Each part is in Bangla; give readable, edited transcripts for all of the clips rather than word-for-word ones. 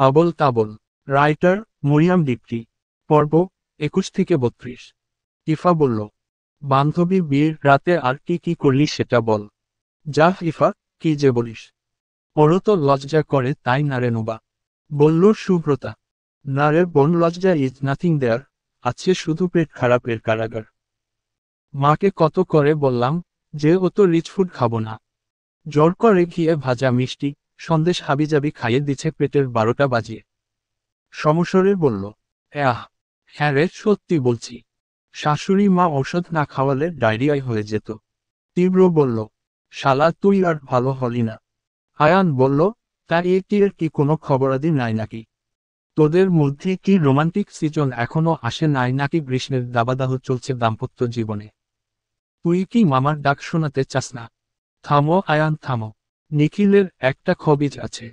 আবল তাবল। রাইটার মরিয়াম ডিপটি। পর্ব 21 থেকে 32। ইফা বলল, বান্ধবী বিয়ের রাতে আর কি কি করলি সেটা বল। যা ইফা, কি যে বলিস। ওরও তো লজ্জা করে, তাই না রে নুবা? বলল সুব্রতা। না রে বোন, লজ্জা ইজ নাথিং দেয়ার, আছে শুধু পেট খারাপের কারাগার। মাকে কত করে বললাম যে ও তো রিচ ফুড খাবো না। জোর করে ঘিয়ে ভাজা মিষ্টি সন্দেশ হাবিজাবি খাইয়ে দিচ্ছে পেটের 12টা বাজিয়ে। সমস্বরে বলল, হ্যাঁ রে, সত্যি বলছি। শাশুড়ি মা ঔষধ না খাওয়ালে ডায়রিয়ায় হয়ে যেত। তীব্র বলল, শালা তুই আর ভালো হলি না। আয়ান বলল, তার এর কি কোনো খবরাদি নাই নাকি? তোদের মধ্যে কি রোমান্টিক সিজন এখনো আসে নাই নাকি গ্রীষ্মের দাবাদাহ চলছে দাম্পত্য জীবনে? তুই কি মামার ডাক শোনাতে চাস না? থামো আয়ান থামো। নিখিলের একটা খবিজ আছে।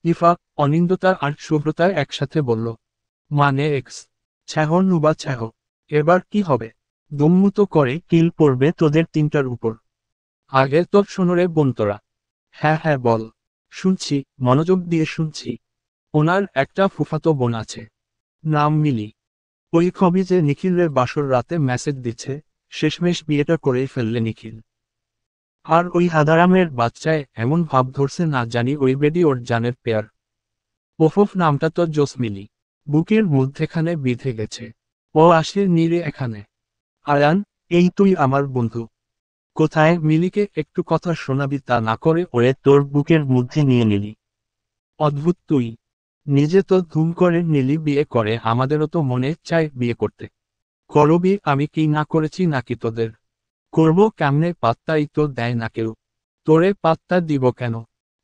ইফা, অনিন্দতা আর শুভ্রতা একসাথে বলল, মানে এক্স? ছ্যাহ নুবা ছ্যাহ। এবার কি হবে? দম্মুত করে কিল পড়বে তোদের তিনটার উপর। আগে তো শোনরে বন্তরা। হ্যাঁ হ্যাঁ বল। শুনছি, মনোযোগ দিয়ে শুনছি। ওনার একটা ফুফাতো বোন আছে, নাম মিলি। ওই খবিজে নিখিলের বাসর রাতে মেসেজ দিচ্ছে, শেষমেশ বিয়েটা করেই ফেললে নিখিল। আর ওই হাদারামের বাচ্চায় এমন ভাব ধরছে না জানি ওই বেডি ওর জানের পেয়ার। ওফফ, নামটা তো জোসমিলি। বুকের মধ্যেখানে বিঁধে গেছে। ও আসে নিরে এখানে। আয়ান, এই তুই আমার বন্ধু। কোথায় মিলিকে একটু কথা শোনাবি তা না করে ওরে তোর বুকের মধ্যে নিয়ে নিলি। অদ্ভুত তুই। নিজে তো ধুম করে নিলি বিয়ে করে, আমাদেরও তো মনে চায় বিয়ে করতে। করবি, আমি কি না করেছি নাকি তোদের? করব কেমনে, পাত্তাই তো দেয় না কেউ। তোরে পাত্তা দিব কেন?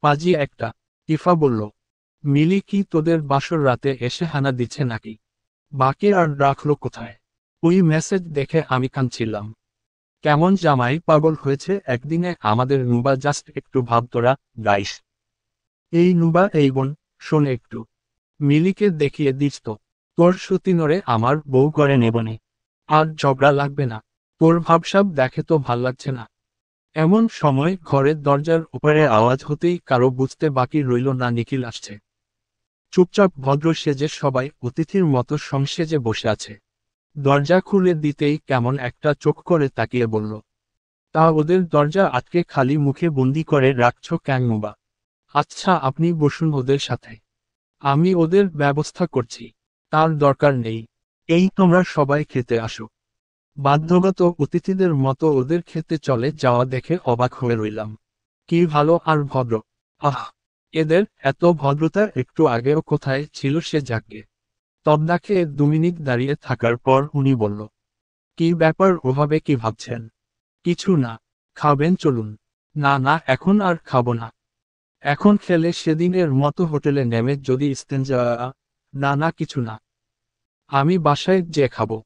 পাজি একটা। ইফা বলল, মিলি কি তোদের বাসর রাতে এসে হানা দিচ্ছে নাকি? বাকি আর রাখলো কোথায়? ওই মেসেজ দেখে আমি কাঁদছিলাম। কেমন জামাই পাগল হয়েছে একদিনে আমাদের নুবা, জাস্ট একটু ভাব তোরা, গাইস। এই নুবা, এই বোন, শোন একটু। মিলিকে দেখিয়ে দিস তো। তোর সতীনরে আমার বউ করে নেবনে। আর ঝগড়া লাগবে না। তোর ভাবসাব দেখে তো ভাল লাগছে না। এমন সময় ঘরের দরজার উপরে আওয়াজ হতেই কারো বুঝতে বাকি রইল না নিখিল আসছে। চুপচাপ ভদ্র সেজে সবাই অতিথির মতো সংসেজে বসে আছে। দরজা খুলে দিতেই কেমন একটা চোখ করে তাকিয়ে বলল, তা ওদের দরজা আটকে খালি মুখে বন্দি করে রাখছ কেন নুবা? আচ্ছা আপনি বসুন ওদের সাথে, আমি ওদের ব্যবস্থা করছি। তার দরকার নেই। এই তোমরা সবাই খেতে আসো। বাধ্যগত অতিথিদের মতো ওদের খেতে চলে যাওয়া দেখে অবাক হয়ে রইলাম। কি ভালো আর ভদ্র। আহ, এদের এত ভদ্রতা একটু আগেও কোথায় ছিল সে যাকে। তবদা খেয়ে 2 মিনিট দাঁড়িয়ে থাকার পর উনি বলল, কি ব্যাপার, ওভাবে কি ভাবছেন? কিছু না। খাবেন চলুন। না না, এখন আর খাবো না। এখন খেলে সেদিনের মতো হোটেলে নেমে যদি ইস্তেঞ্জা। না না, কিছু না। আমি বাসায় যে খাবো।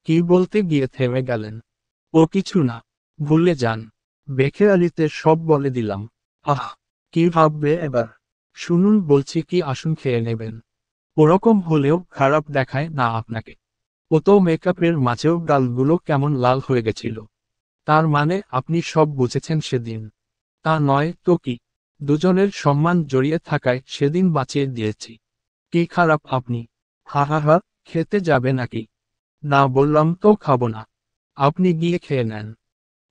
কি বলতে গিয়ে থেমে গেলেন। ও কিছু না, ভুলে যান। বেখেয়ালিতে সব বলে দিলাম। আহ, কি ভাববে এবার? শুনুন বলছি কি, আসুন খেয়ে নেবেন। ওরকম হলেও খারাপ দেখায় না আপনাকে। ও তো মেকআপের মাঝেও গালগুলো কেমন লাল হয়ে গেছিল। তার মানে আপনি সব বুঝেছেন সেদিন? তা নয় তো কি। দুজনের সম্মান জড়িয়ে থাকায় সেদিন বাঁচিয়ে দিয়েছি। কি খারাপ আপনি? হা হা হা। খেতে যাবে নাকি? না বললাম তো খাবো না। আপনি গিয়ে খেয়ে নেন।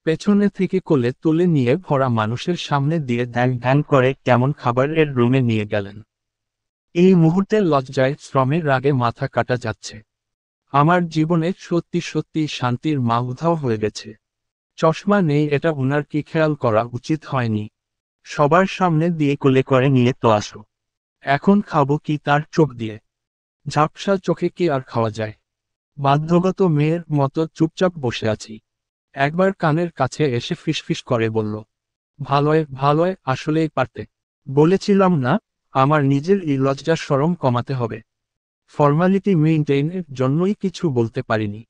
পেছনে থেকে কোলে তুলে নিয়ে ভরা মানুষের সামনে দিয়ে ধ্যান ধ্যান করে কেমন খাবারের রুমে নিয়ে গেলেন। এই মুহূর্তে লজ্জায় শ্রমের রাগে মাথা কাটা যাচ্ছে। আমার জীবনে সত্যি সত্যি শান্তির মা উধাও হয়ে গেছে। চশমা নেই এটা উনার কি খেয়াল করা উচিত হয়নি? সবার সামনে দিয়ে কোলে করে নিয়ে তো আসো। এখন খাবো কি তার চোখ দিয়ে? ঝাপসা চোখে কি আর খাওয়া যায়? বাধ্যগত মেয়ের মতো চুপচাপ বসে আছি। একবার কানের কাছে এসে ফিসফিস করে বলল, ভালোয় ভালোয় আসলেই পারতে। বলেছিলাম না, আমার নিজের এই লজ্জা শরম কমাতে হবে। ফর্মালিটি মেইনটেইনের জন্যই কিছু বলতে পারিনি।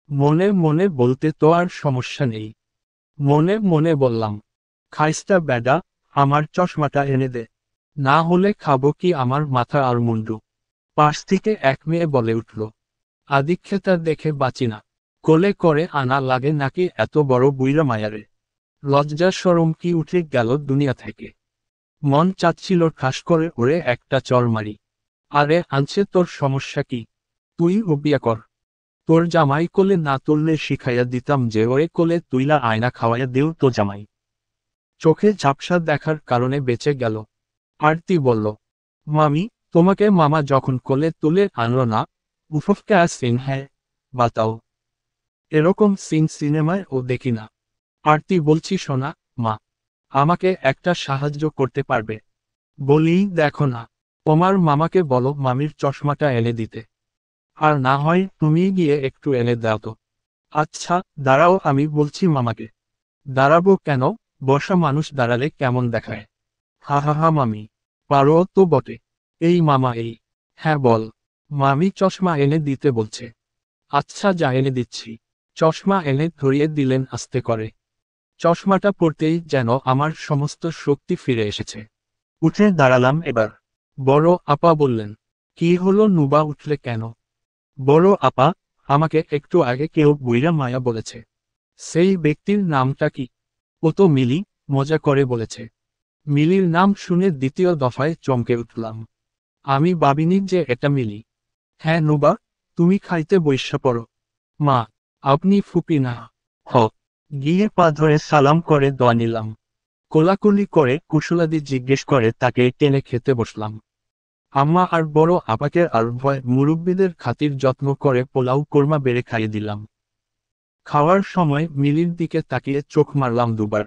মনে মনে বলতে তো আর সমস্যা নেই। মনে মনে বললাম, খাইস্টা ব্যাডা, আমার চশমাটা এনে দে। না হলে খাবো কি আমার মাথা আর মুন্ডু। পাশ থেকে এক মেয়ে বলে উঠল, আদিক্ষেতা দেখে বাঁচি না। কোলে করে আনা লাগে নাকি এত বড় বুইরা মায়ারে? লজ্জা শরম কি উঠে গেল দুনিয়া থেকে? মন চাচ্ছিল ঠাস করে ওরে একটা চড় মারি। আরে আনছে, তোর সমস্যা কি? তুই ও বিয়া কর। তোর জামাই কোলে না তুললে শিখাইয়া দিতাম যে ওরে কোলে তুইলা আয়না খাওয়াইয়া দেও তো জামাই। চোখে ঝাপসা দেখার কারণে বেঁচে গেল। আরতি বলল, মামি, তোমাকে মামা যখন কোলে তুলে আনলো না, উফফ ক্যা সিন হ্যায়, বাতাও। এরকম সিন সিনেমায় ও দেখি না। আরতি বলছি, শোনা মা, আমাকে একটা সাহায্য করতে পারবে? বলি, দেখো না, তোমার মামাকে বলো মামির চশমাটা এনে দিতে। আর না হয় তুমি গিয়ে একটু এনে দাও তো। আচ্ছা, দাঁড়াও, আমি বলছি মামাকে। দাঁড়াবো কেন? বর্ষা মানুষ দাঁড়ালে কেমন দেখায়? হা হা হা, মামি পারো তো বটে। এই মামা এই। হ্যাঁ বল। মামি চশমা এনে দিতে বলছে। আচ্ছা, যা এনে দিচ্ছি। চশমা এনে ধরিয়ে দিলেন আস্তে করে। চশমাটা পরতেই যেন আমার সমস্ত শক্তি ফিরে এসেছে। উঠে দাঁড়ালাম এবার। বড় আপা বললেন, কি হলো নুবা, উঠলে কেন? বড় আপা, আমাকে একটু আগে কেউ বুইড়া মায়া বলেছে। সেই ব্যক্তির নামটা কি? ও তো মিলি, মজা করে বলেছে। মিলির নাম শুনে দ্বিতীয় দফায় চমকে উঠলাম। আমি ভাবিনি যে এটা মিলি। হ্যাঁ নুবা, তুমি খাইতে বইসা পড়ো। মা, আপনি ফুপি না? হ। গিয়ে পা ধরে সালাম করে দোয়া নিলাম। কোলাকুলি করে কুশলাদি জিজ্ঞেস করে তাকে টেনে খেতে বসলাম। আম্মা আর বড় আপাকে আর ভয় মুরব্বীদের খাতির যত্ন করে পোলাও কোরমা বেড়ে খাইয়ে দিলাম। খাওয়ার সময় মিলির দিকে তাকিয়ে চোখ মারলাম দুবার।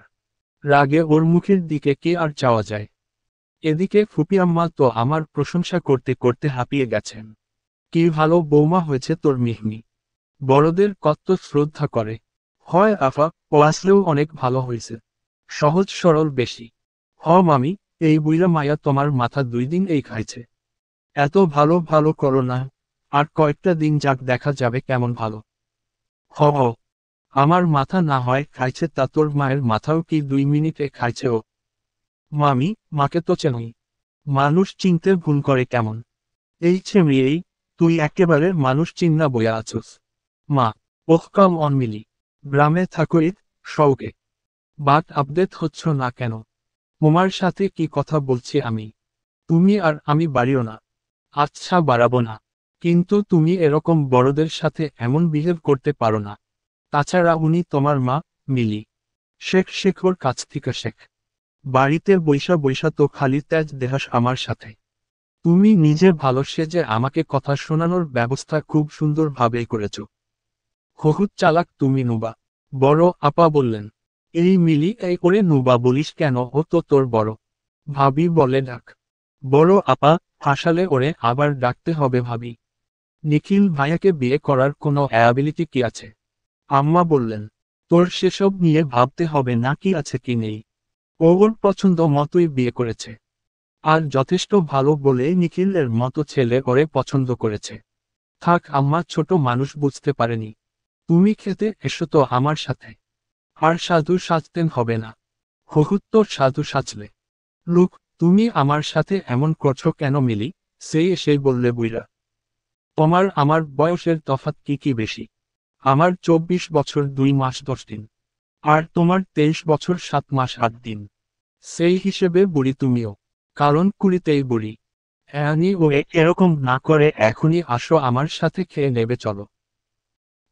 রাগে ওর মুখের দিকে কে আর চাওয়া যায়। এদিকে ফুপি আম্মা তো আমার প্রশংসা করতে করতে হাঁপিয়ে গেছেন। কি ভালো বৌমা হয়েছে তোর মিহমি। বড়দের কত শ্রদ্ধা করে। হয় আফা, ও আসলেও অনেক ভালো হয়েছে। সহজ সরল বেশি। হ মামি, এই বুইরা মায়া তোমার মাথা 2 দিন এই খাইছে। এত ভালো ভালো করো না। আর কয়েকটা দিন যাক, দেখা যাবে কেমন ভালো। হ হ। আমার মাথা না হয় খাইছে, তা তোর মায়ের মাথাও কি 2 মিনিটে খাইছে ও? মামি, মাকে তো চেনই। মানুষ চিনতে ভুল করে কেমন? এই ছেমরি এই, তুই একেবারে মানুষ চিন্না বইয়া আছোস। মা, ওহ কাম অন মিলি। গ্রামে থাকোই, শৌকে। বাট আপডেট হচ্ছ না কেন? তোমার সাথে কি কথা বলছি আমি? তুমি আর আমি বাড়িও না। আচ্ছা, বাড়াবো না। কিন্তু তুমি এরকম বড়দের সাথে এমন বিহেভ করতে পারো না। তাছাড়া উনি তোমার মা, মিলি। শেখ শেখর কাছ থেকে শেখ। বাড়িতে বৈশা বৈশা তো খালি তেজ দেহাস আমার সাথে। তুমি নিজে ভালো সেজে আমাকে কথা শোনানোর ব্যবস্থা খুব সুন্দরভাবেই করেছ। বহুত চালাক তুমি নুবা। বড় আপা বললেন, এই মিলি এই করে নুবা বলিস কেন? ও তো তোর বড় ভাবি বলে ডাক। বড় আপা হাসালে ওরে আবার ডাকতে হবে ভাবি? নিখিল ভাইয়াকে বিয়ে করার কোনো অ্যাবিলিটি কি আছে? আম্মা বললেন, তোর সেসব নিয়ে ভাবতে হবে না, কি আছে কি নেই। ও ওর পছন্দ মতোই বিয়ে করেছে। আর যথেষ্ট ভালো বলে নিখিলের মতো ছেলে ওরে পছন্দ করেছে। থাক আম্মা, ছোট মানুষ বুঝতে পারেনি। তুমি খেতে এসো তো আমার সাথে। আর সাধু সাজতেন হবে না। হহুত্তর সাধু সাজলে। লুক, তুমি আমার সাথে এমন করছো কেন মিলি? সেই এসেই বললে বুইরা। তোমার আমার বয়সের তফাৎ কি কি বেশি? আমার 24 বছর 2 মাস 10 দিন। আর তোমার 23 বছর 7 মাস 8 দিন। সেই হিসেবে বুড়ি তুমিও। কারণ কুড়িতেই বুড়ি। অ্যানি ও এরকম না করে এখনই আসো, আমার সাথে খেয়ে নেবে চলো।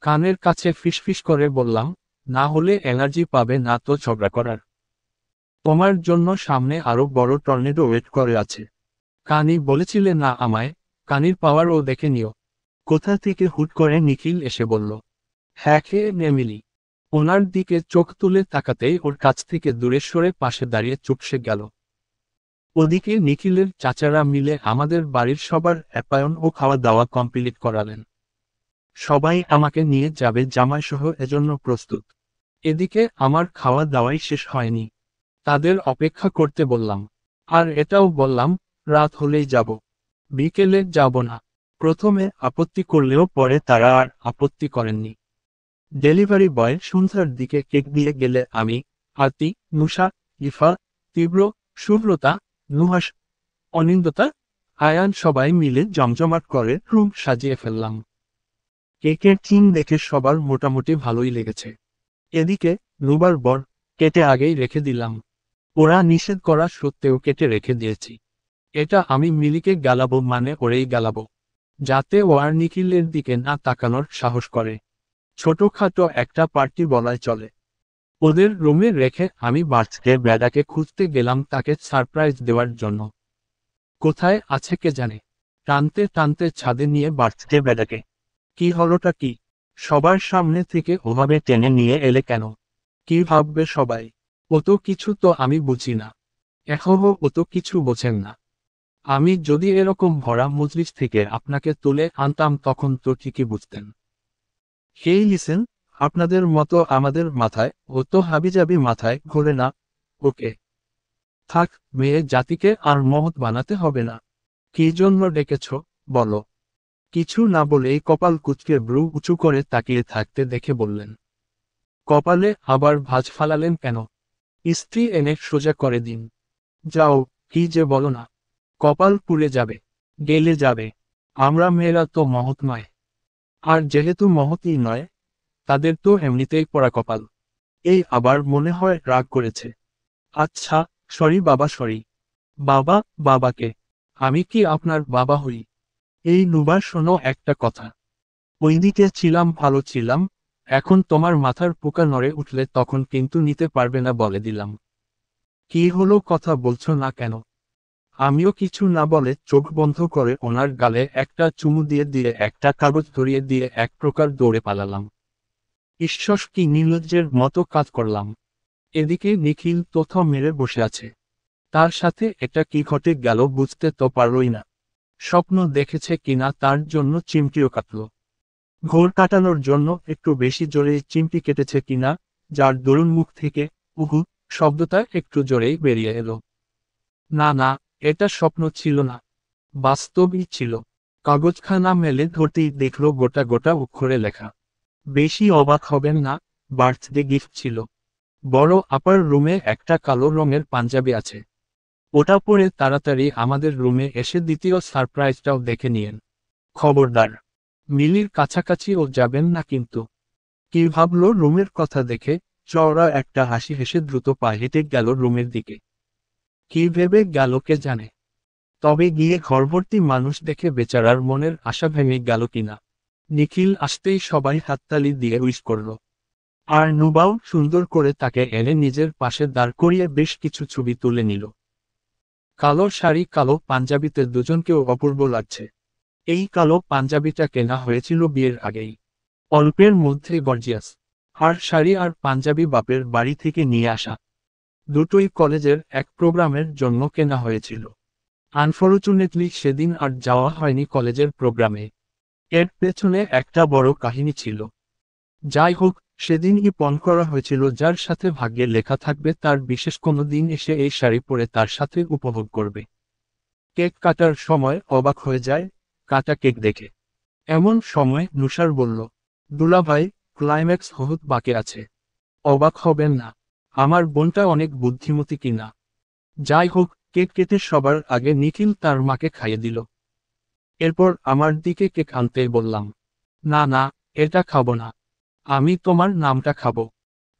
কানের কাছে ফিসফিস করে বললাম, না হলে এনার্জি পাবে না তো ঝগড়া করার। তোমার জন্য সামনে আরো বড় টর্নেডো ওয়েট করে আছে। কানি বলেছিলে না আমায়? কানির পাওয়ার ও দেখে নিও। কোথা থেকে হুট করে নিখিল এসে বলল। হ্যাঁ, খেয়ে নেমিলি। ওনার দিকে চোখ তুলে তাকাতেই ওর কাছ থেকে দূরে সরে পাশে দাঁড়িয়ে চুপসে গেল। ওদিকে নিখিলের চাচারা মিলে আমাদের বাড়ির সবার অ্যাপায়ন ও খাওয়া দাওয়া কমপ্লিট করালেন। সবাই আমাকে নিয়ে যাবে জামাইসহ, এজন্য প্রস্তুত। এদিকে আমার খাওয়া দাওয়াই শেষ হয়নি। তাদের অপেক্ষা করতে বললাম। আর এটাও বললাম, রাত হলেই যাব। বিকেলে যাব না। প্রথমে আপত্তি করলেও পরে তারা আর আপত্তি করেননি। ডেলিভারি বয় সন্ধ্যার দিকে কেক দিয়ে গেলে আমি, আরতি, নুষা, ইফা, তীব্র, সুব্রতা, নুহাস, অনিন্দতা, আয়ান সবাই মিলে জমজমাট করে রুম সাজিয়ে ফেললাম। কেকের থিম দেখে সবার মোটামুটি ভালোই লেগেছে। এদিকে নুবার বর, কেটে আগেই রেখে দিলাম। ওরা নিষেধ করা সত্ত্বেও কেটে রেখে দিয়েছি। এটা আমি মিলিকে গালাবো মানে ওরেই গালাবো, যাতে ও আর নিখিলের দিকে না তাকানোর সাহস করে। ছোটখাটো একটা পার্টি বলাই চলে। ওদের রুমে রেখে আমি বার্থডে ব্যাডাকে খুঁজতে গেলাম তাকে সারপ্রাইজ দেওয়ার জন্য। কোথায় আছে কে জানে। টানতে টানতে ছাদে নিয়ে বার্থডে ব্যাডাকে। কি হলোটা কি? সবার সামনে থেকে ওভাবে টেনে নিয়ে এলে কেন? কি ভাববে সবাই? ও তো কিছু তো আমি বুঝি না। এখনো ও তো কিছু বোঝেন না। আমি যদি এরকম ভরা মজলিস থেকে আপনাকে তুলে আনতাম তখন তো ঠিকই বুঝতেন। হেই লিসেন, আপনাদের মতো আমাদের মাথায় ও তো হাবিজাবি মাথায় ঘোরে না। ওকে থাক, মেয়ে জাতিকে আর মহৎ বানাতে হবে না। কি জন্য ডেকেছ বলো? কিছু না বলেই কপাল কুঁচকে ব্রু উঁচু করে তাকিয়ে থাকতে দেখে বললেন। কপালে আবার ভাঁজ ফালালেন কেন? ইস্ত্রি এনে সোজা করে দিন। যাও, কি যে বলো না। কপাল পুড়ে যাবে, গেলে যাবে। আমরা মেয়েরা তো মহৎ নয়। আর যেহেতু মহৎই নয়, তাদের তো এমনিতেই পড়া কপাল। এই আবার মনে হয় রাগ করেছে। আচ্ছা, সরি বাবা সরি। বাবা? বাবাকে? আমি কি আপনার বাবা হই? এই নুবা শোনো একটা কথা। ওইদিকে ছিলাম ভালো ছিলাম, এখন তোমার মাথার পোকা নড়ে উঠলে তখন কিন্তু নিতে পারবে না বলে দিলাম। কি হলো কথা বলছো না কেন? আমিও কিছু না বলে চোখ বন্ধ করে ওনার গালে একটা চুমু দিয়ে দিয়ে একটা কাগজ ধরিয়ে দিয়ে এক প্রকার দৌড়ে পালালাম। ঈশ্বর কি নির্লজ্জের মতো কাজ করলাম। এদিকে নিখিল তথ্য মেরে বসে আছে। তার সাথে এটা কি ঘটে গেল বুঝতে তো পারলই না। স্বপ্ন দেখেছে কিনা তার জন্য চিমটিও কাটল। ঘোর কাটানোর জন্য একটু বেশি জোরে চিমটি কেটেছে কিনা, যার দরুন মুখ থেকে উহু শব্দটা একটু জোরেই বেরিয়ে এলো। না না, এটা স্বপ্ন ছিল না, বাস্তবই ছিল। কাগজখানা মেলে ধরতেই দেখল গোটা গোটা অক্ষরে লেখা। বেশি অবাক হবেন না, বার্থডে গিফট ছিল। বড় আপার রুমে একটা কালো রঙের পাঞ্জাবি আছে। ওটা পরে তাড়াতাড়ি আমাদের রুমে এসে দ্বিতীয় সারপ্রাইজটাও দেখে নিয়েন। খবরদার, মিলির কাছাকাছি ও যাবেন না কিন্তু। কি ভাবলো রুমের কথা দেখে, চওড়া একটা হাসি হেসে দ্রুত পা হেঁটে গেল রুমের দিকে। কি ভেবে গেল কে জানে। তবে গিয়ে ঘরভর্তি মানুষ দেখে বেচারার মনের আশা ভেঙে গেল কিনা। নিখিল আসতেই সবাই হাততালি দিয়ে উইশ করল। আর নুবাও সুন্দর করে তাকে এনে নিজের পাশে দাঁড় করিয়ে বেশ কিছু ছবি তুলে নিল। কালো শাড়ি কালো পাঞ্জাবিতে দুজনকেও অপূর্ব লাগছে। এই কালো পাঞ্জাবিটা কেনা হয়েছিল বিয়ের আগেই। অল্পের মধ্যে গর্জিয়াস। আর শাড়ি আর পাঞ্জাবি বাপের বাড়ি থেকে নিয়ে আসা। দুটোই কলেজের এক প্রোগ্রামের জন্য কেনা হয়েছিল। আনফরচুনেটলি সেদিন আর যাওয়া হয়নি কলেজের প্রোগ্রামে। এর পেছনে একটা বড় কাহিনী ছিল। যাই হোক, সেদিনই পণ করা হয়েছিল যার সাথে ভাগ্যে লেখা থাকবে তার বিশেষ কোনো দিন এসে এই শাড়ি পরে তার সাথে উপভোগ করবে। কেক কাটার সময় অবাক হয়ে যায় কাটা কেক দেখে। এমন সময় নুসার বলল, দুলাভাই, ক্লাইম্যাক্স হহুত বাকি আছে। অবাক হবেন না, আমার বোনটা অনেক বুদ্ধিমতী কিনা। যাই হোক, কেক কেটে সবার আগে নিখিল তার মাকে খাইয়ে দিল। এরপর আমার দিকে কেক আনতে বললাম। না না, এটা খাবো না। আমি তোমার নামটা খাবো।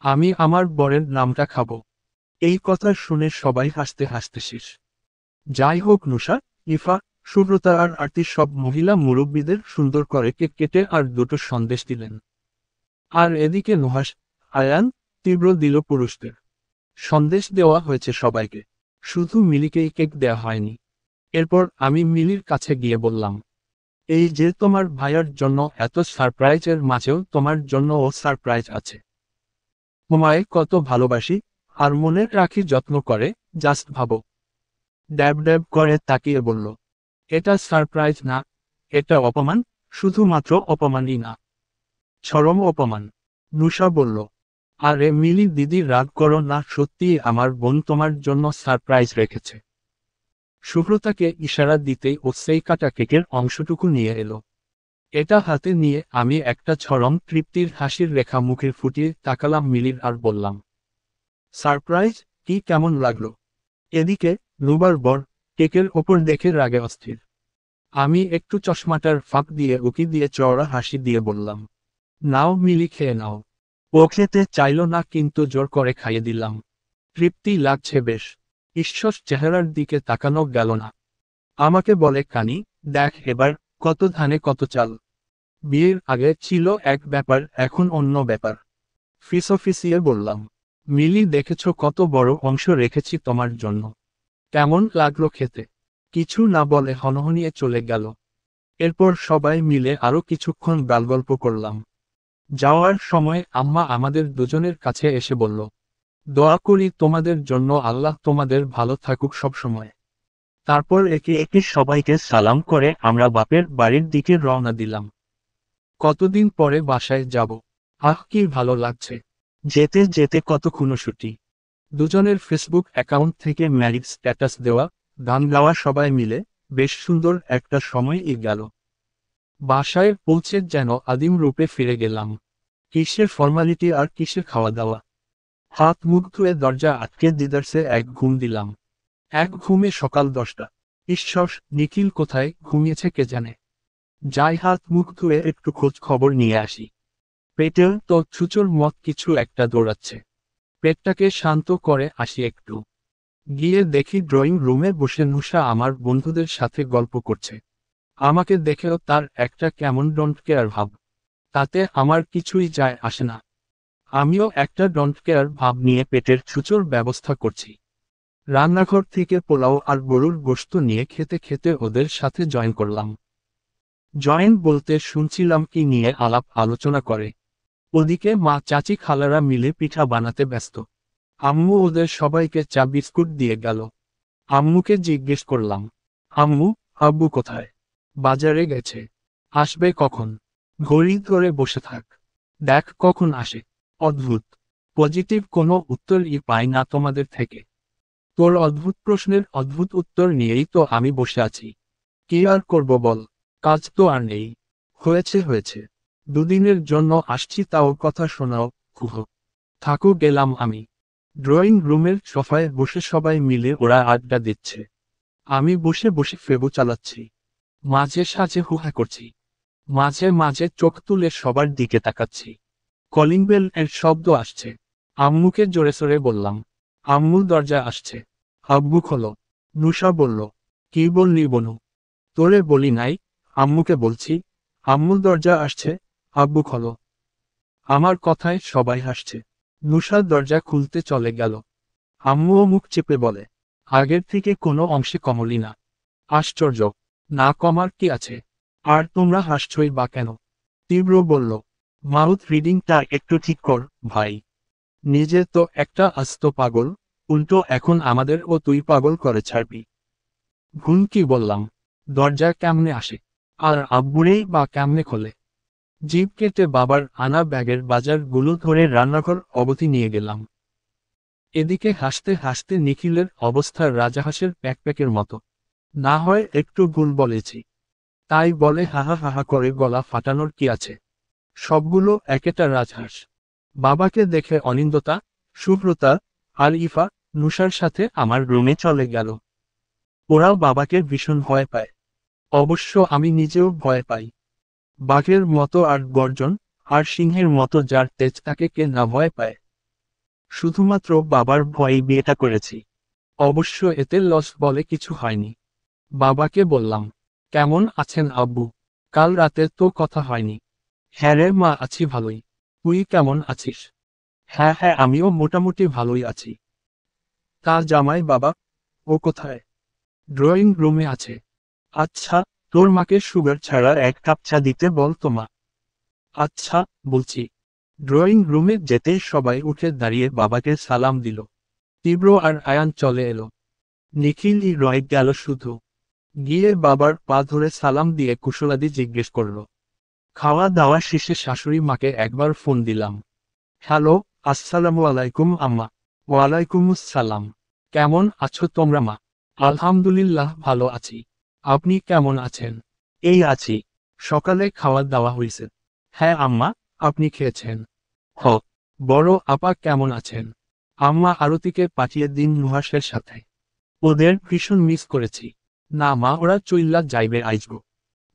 আমি আমার বরের নামটা খাবো। এই কথা শুনে সবাই হাসতে হাসতে শেষ। যাই হোক, নুসা, ইফা, সুব্রতা আর আরতি সব মহিলা মুরব্বীদের সুন্দর করে কেক কেটে আর দুটো সন্দেশ দিলেন। আর এদিকে নুহাস, আয়ান, তীব্র দিল পুরুষদের। সন্দেশ দেওয়া হয়েছে সবাইকে, শুধু মিলিকেই কেক দেয়া হয়নি। এরপর আমি মিলির কাছে গিয়ে বললাম, এই যে তোমার ভাইয়ার জন্য এত সারপ্রাইজের মাঝেও তোমার জন্য ও সারপ্রাইজ আছে। তোমায় কত ভালোবাসি, আর মনে রাখি যত্ন করে, জাস্ট ভাবো। ড্যাব ড্যাব করে তাকিয়ে বলল, এটা সারপ্রাইজ না, এটা অপমান, শুধুমাত্র অপমানই না, চরম অপমান। নুসা বলল, আরে মিলি দিদি রাগ করো না, সত্যিই আমার বোন তোমার জন্য সারপ্রাইজ রেখেছে। সুব্রতাকে ইশারা দিতেই ও সেই কাটা কেকের অংশটুকু নিয়ে এলো। এটা হাতে নিয়ে আমি একটা চরম তৃপ্তির হাসির রেখা মুখে ফুটিয়ে তাকালাম মিলির আর বললাম, সারপ্রাইজ কি কেমন লাগলো? এদিকে নুবার বর কেকের ওপর দেখে রাগে অস্থির। আমি একটু চশমাটার ফাঁক দিয়ে উকি দিয়ে চওড়া হাসি দিয়ে বললাম, নাও মিলি খেয়ে নাও। ও খেতে চাইল না কিন্তু জোর করে খাইয়ে দিলাম। তৃপ্তি লাগছে বেশ। ঈশ্বর চেহারার দিকে তাকানো গেল না। আমাকে বলে কানি, দেখ এবার কত ধানে কত চাল। বিয়ের আগে ছিল এক ব্যাপার, এখন অন্য ব্যাপার। ফিসফিসিয়ে বললাম, মিলি দেখেছ কত বড় অংশ রেখেছি তোমার জন্য। কেমন লাগলো খেতে? কিছু না বলে হনহনিয়ে চলে গেল। এরপর সবাই মিলে আরো কিছুক্ষণ গালগল্প করলাম। যাওয়ার সময় আম্মা আমাদের দুজনের কাছে এসে বলল, দোয়া করি তোমাদের জন্য, আল্লাহ তোমাদের ভালো থাকুক সবসময়। তারপর একে একে সবাইকে সালাম করে আমরা বাপের বাড়ির দিকে রওনা দিলাম। কতদিন পরে বাসায় যাব, আহ কি ভালো লাগছে। যেতে যেতে কত খুনোশুটি। দুজনের ফেসবুক অ্যাকাউন্ট থেকে ম্যারিড স্ট্যাটাস দেওয়া, গান গাওয়া, সবাই মিলে বেশ সুন্দর একটা সময় গেল। বাসায় পৌঁছে যেন আদিম রূপে ফিরে গেলাম। কিসের ফর্মালিটি আর কিসের খাওয়া দাওয়া। হাত মুখ ধুয়ে দরজা আটকে দিদার্সে এক ঘুম দিলাম। এক ঘুমে সকাল 10টা। ঈশ্বর, নিখিল কোথায় ঘুমিয়েছে কে জানে। যাই হাত মুখ ধুয়ে একটু খোঁজ খবর নিয়ে আসি। পেটেও তো ছুচোর মত কিছু একটা দৌড়াচ্ছে। পেটটাকে শান্ত করে আসি একটু। গিয়ে দেখি ড্রয়িং রুমে বসে নুসা আমার বন্ধুদের সাথে গল্প করছে। আমাকে দেখেও তার একটা কেমন ডোন্ট কেয়ার ভাব। তাতে আমার কিছুই যায় আসে না। আমিও একটা ডোন্ট কেয়ার ভাব নিয়ে পেটের ছুচোর ব্যবস্থা করছি। রান্নাঘর থেকে পোলাও আর গরুর গোশত নিয়ে খেতে খেতে ওদের সাথে জয়েন করলাম। জয়েন বলতে শুনছিলাম কি নিয়ে আলাপ আলোচনা করে। ওদিকে মা চাচি খালারা মিলে পিঠা বানাতে ব্যস্ত। আম্মু ওদের সবাইকে চা বিস্কুট দিয়ে গেল। আম্মুকে জিজ্ঞেস করলাম, আম্মু, আব্বু কোথায়? বাজারে গেছে। আসবে কখন? ঘড়ি ধরে বসে থাক, দেখ কখন আসে। অদ্ভুত। পজিটিভ কোনো উত্তরই পাই না তোমাদের থেকে। তোর অদ্ভুত প্রশ্নের অদ্ভুত উত্তর নিয়েই তো আমি বসে আছি। কি আর করব বল, কাজ তো আর নেই। হয়েছে হয়েছে, দুদিনের জন্য আসছি তাও কথা শোনাও। কুহ। থাকো গেলাম আমি। ড্রয়িং রুমের সোফায় বসে সবাই মিলে ওরা আড্ডা দিচ্ছে। আমি বসে বসে ফেবু চালাচ্ছি। মাঝে সাঝে হুহা করছি। মাঝে মাঝে চোখ তুলে সবার দিকে তাকাচ্ছি। কলিং বেল এর শব্দ আসছে। আম্মুকে জোরে সোরে বললাম, আম্মু দরজা আসছে। আব্বু খোলো। নুসা বলল, কি বললি বনু? তোরে বলি নাই, আম্মুকে বলছি। আম্মু দরজা আসছে, আব্বু খোলো। আমার কথায় সবাই হাসছে। নুসা দরজা খুলতে চলে গেল। আম্মুও মুখ চেপে বলে, আগের থেকে কোনো অংশে কমলি না। আশ্চর্য, না কমার কি আছে? আর তোমরা হাসছই বা কেন? তীব্র বলল, মাউথ রিডিংটা একটু ঠিক কর ভাই। নিজে তো একটা আস্ত পাগল, উল্টো এখন আমাদেরও তুই পাগল করে ছাড়বি। ভুল কি বললাম? দরজা কেমনে আসে? আর আব্বুরেই বা কেমনে খোলে? জিভ কেটে বাবার আনা ব্যাগের বাজারগুলো ধরে রান্নাঘর অবধি নিয়ে গেলাম। এদিকে হাসতে হাসতে নিখিলের অবস্থা রাজাহাঁসের প্যাকপ্যাকের মতো। না হয় একটু ভুল বলেছি, তাই বলে হাহা হাহা করে গলা ফাটানোর কি আছে। সবগুলো একেটা রাজহাঁস। বাবাকে দেখে অনিন্দতা, সুব্রতা আর ইফা নুসার সাথে আমার রুমে চলে গেল। ওরাও বাবাকে ভীষণ ভয় পায়। অবশ্য আমি নিজেও ভয় পাই। বাঘের মতো আর গর্জন, আর সিংহের মতো যার তেজ তাকে কে না ভয় পায়। শুধুমাত্র বাবার ভয়েই বিয়েটা করেছি। অবশ্য এতে লস বলে কিছু হয়নি। বাবাকে বললাম, কেমন আছেন আব্বু? কাল রাতে তো কথা হয়নি। হ্যাঁ রে মা, আছি ভালোই। তুই কেমন আছিস? হ্যাঁ হ্যাঁ, আমিও মোটামুটি ভালোই আছি। তা জামাই বাবা, ও কোথায়? ড্রয়িং রুমে আছে। আচ্ছা, তোর মাকে সুগার ছাড়া এক কাপ চা দিতে বল তো মা। আচ্ছা, বলছি। ড্রয়িং রুমে যেতে সবাই উঠে দাঁড়িয়ে বাবাকে সালাম দিল। তীব্র আর আয়ান চলে এলো। নিখিলই রয়ে গেল শুধু। গিয়ে বাবার পা ধরে সালাম দিয়ে কুশলাদি জিজ্ঞেস করল। খাওয়া দাওয়া শেষে শাশুড়ি মাকে একবার ফোন দিলাম। হ্যালো, আসসালামু আলাইকুম আম্মা। ওয়ালাইকুমুসসালাম। কেমন আছো তোমরা মা? আলহামদুলিল্লাহ ভালো আছি। আপনি কেমন আছেন? এই আছি। সকালে খাওয়া দাওয়া হয়েছে? হ্যাঁ আম্মা, আপনি খেয়েছেন? হ। বড় আপা কেমন আছেন? আম্মা আরতিকে পাঠিয়ে দিন নুহাসের সাথে। ওদের ভীষণ মিস করেছি। না মা, ওরা চইল্লা যাইবে আইসব।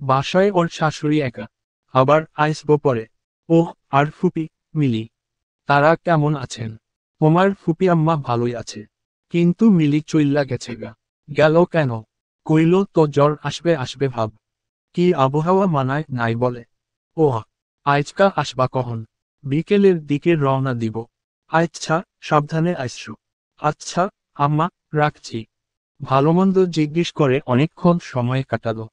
বাসায় ওর শাশুড়ি একা। আবার আইসব পরে। ওহ, আর ফুপি, মিলি, তারা কেমন আছেন? তোমার ফুপি আম্মা ভালোই আছে। কিন্তু মিলি চইল্লা গেছে গা। গেল কেন? কইল তো জ্বর আসবে আসবে ভাব, কি আবহাওয়া মানায় নাই বলে। ও আইজকা আসবা কখন? বিকেলের দিকে রওনা দিব। আচ্ছা, সাবধানে আইসো। আচ্ছা আম্মা, রাখছি। ভালোমন্দ জিজ্ঞেস করে অনেকক্ষণ সময় কাটালো।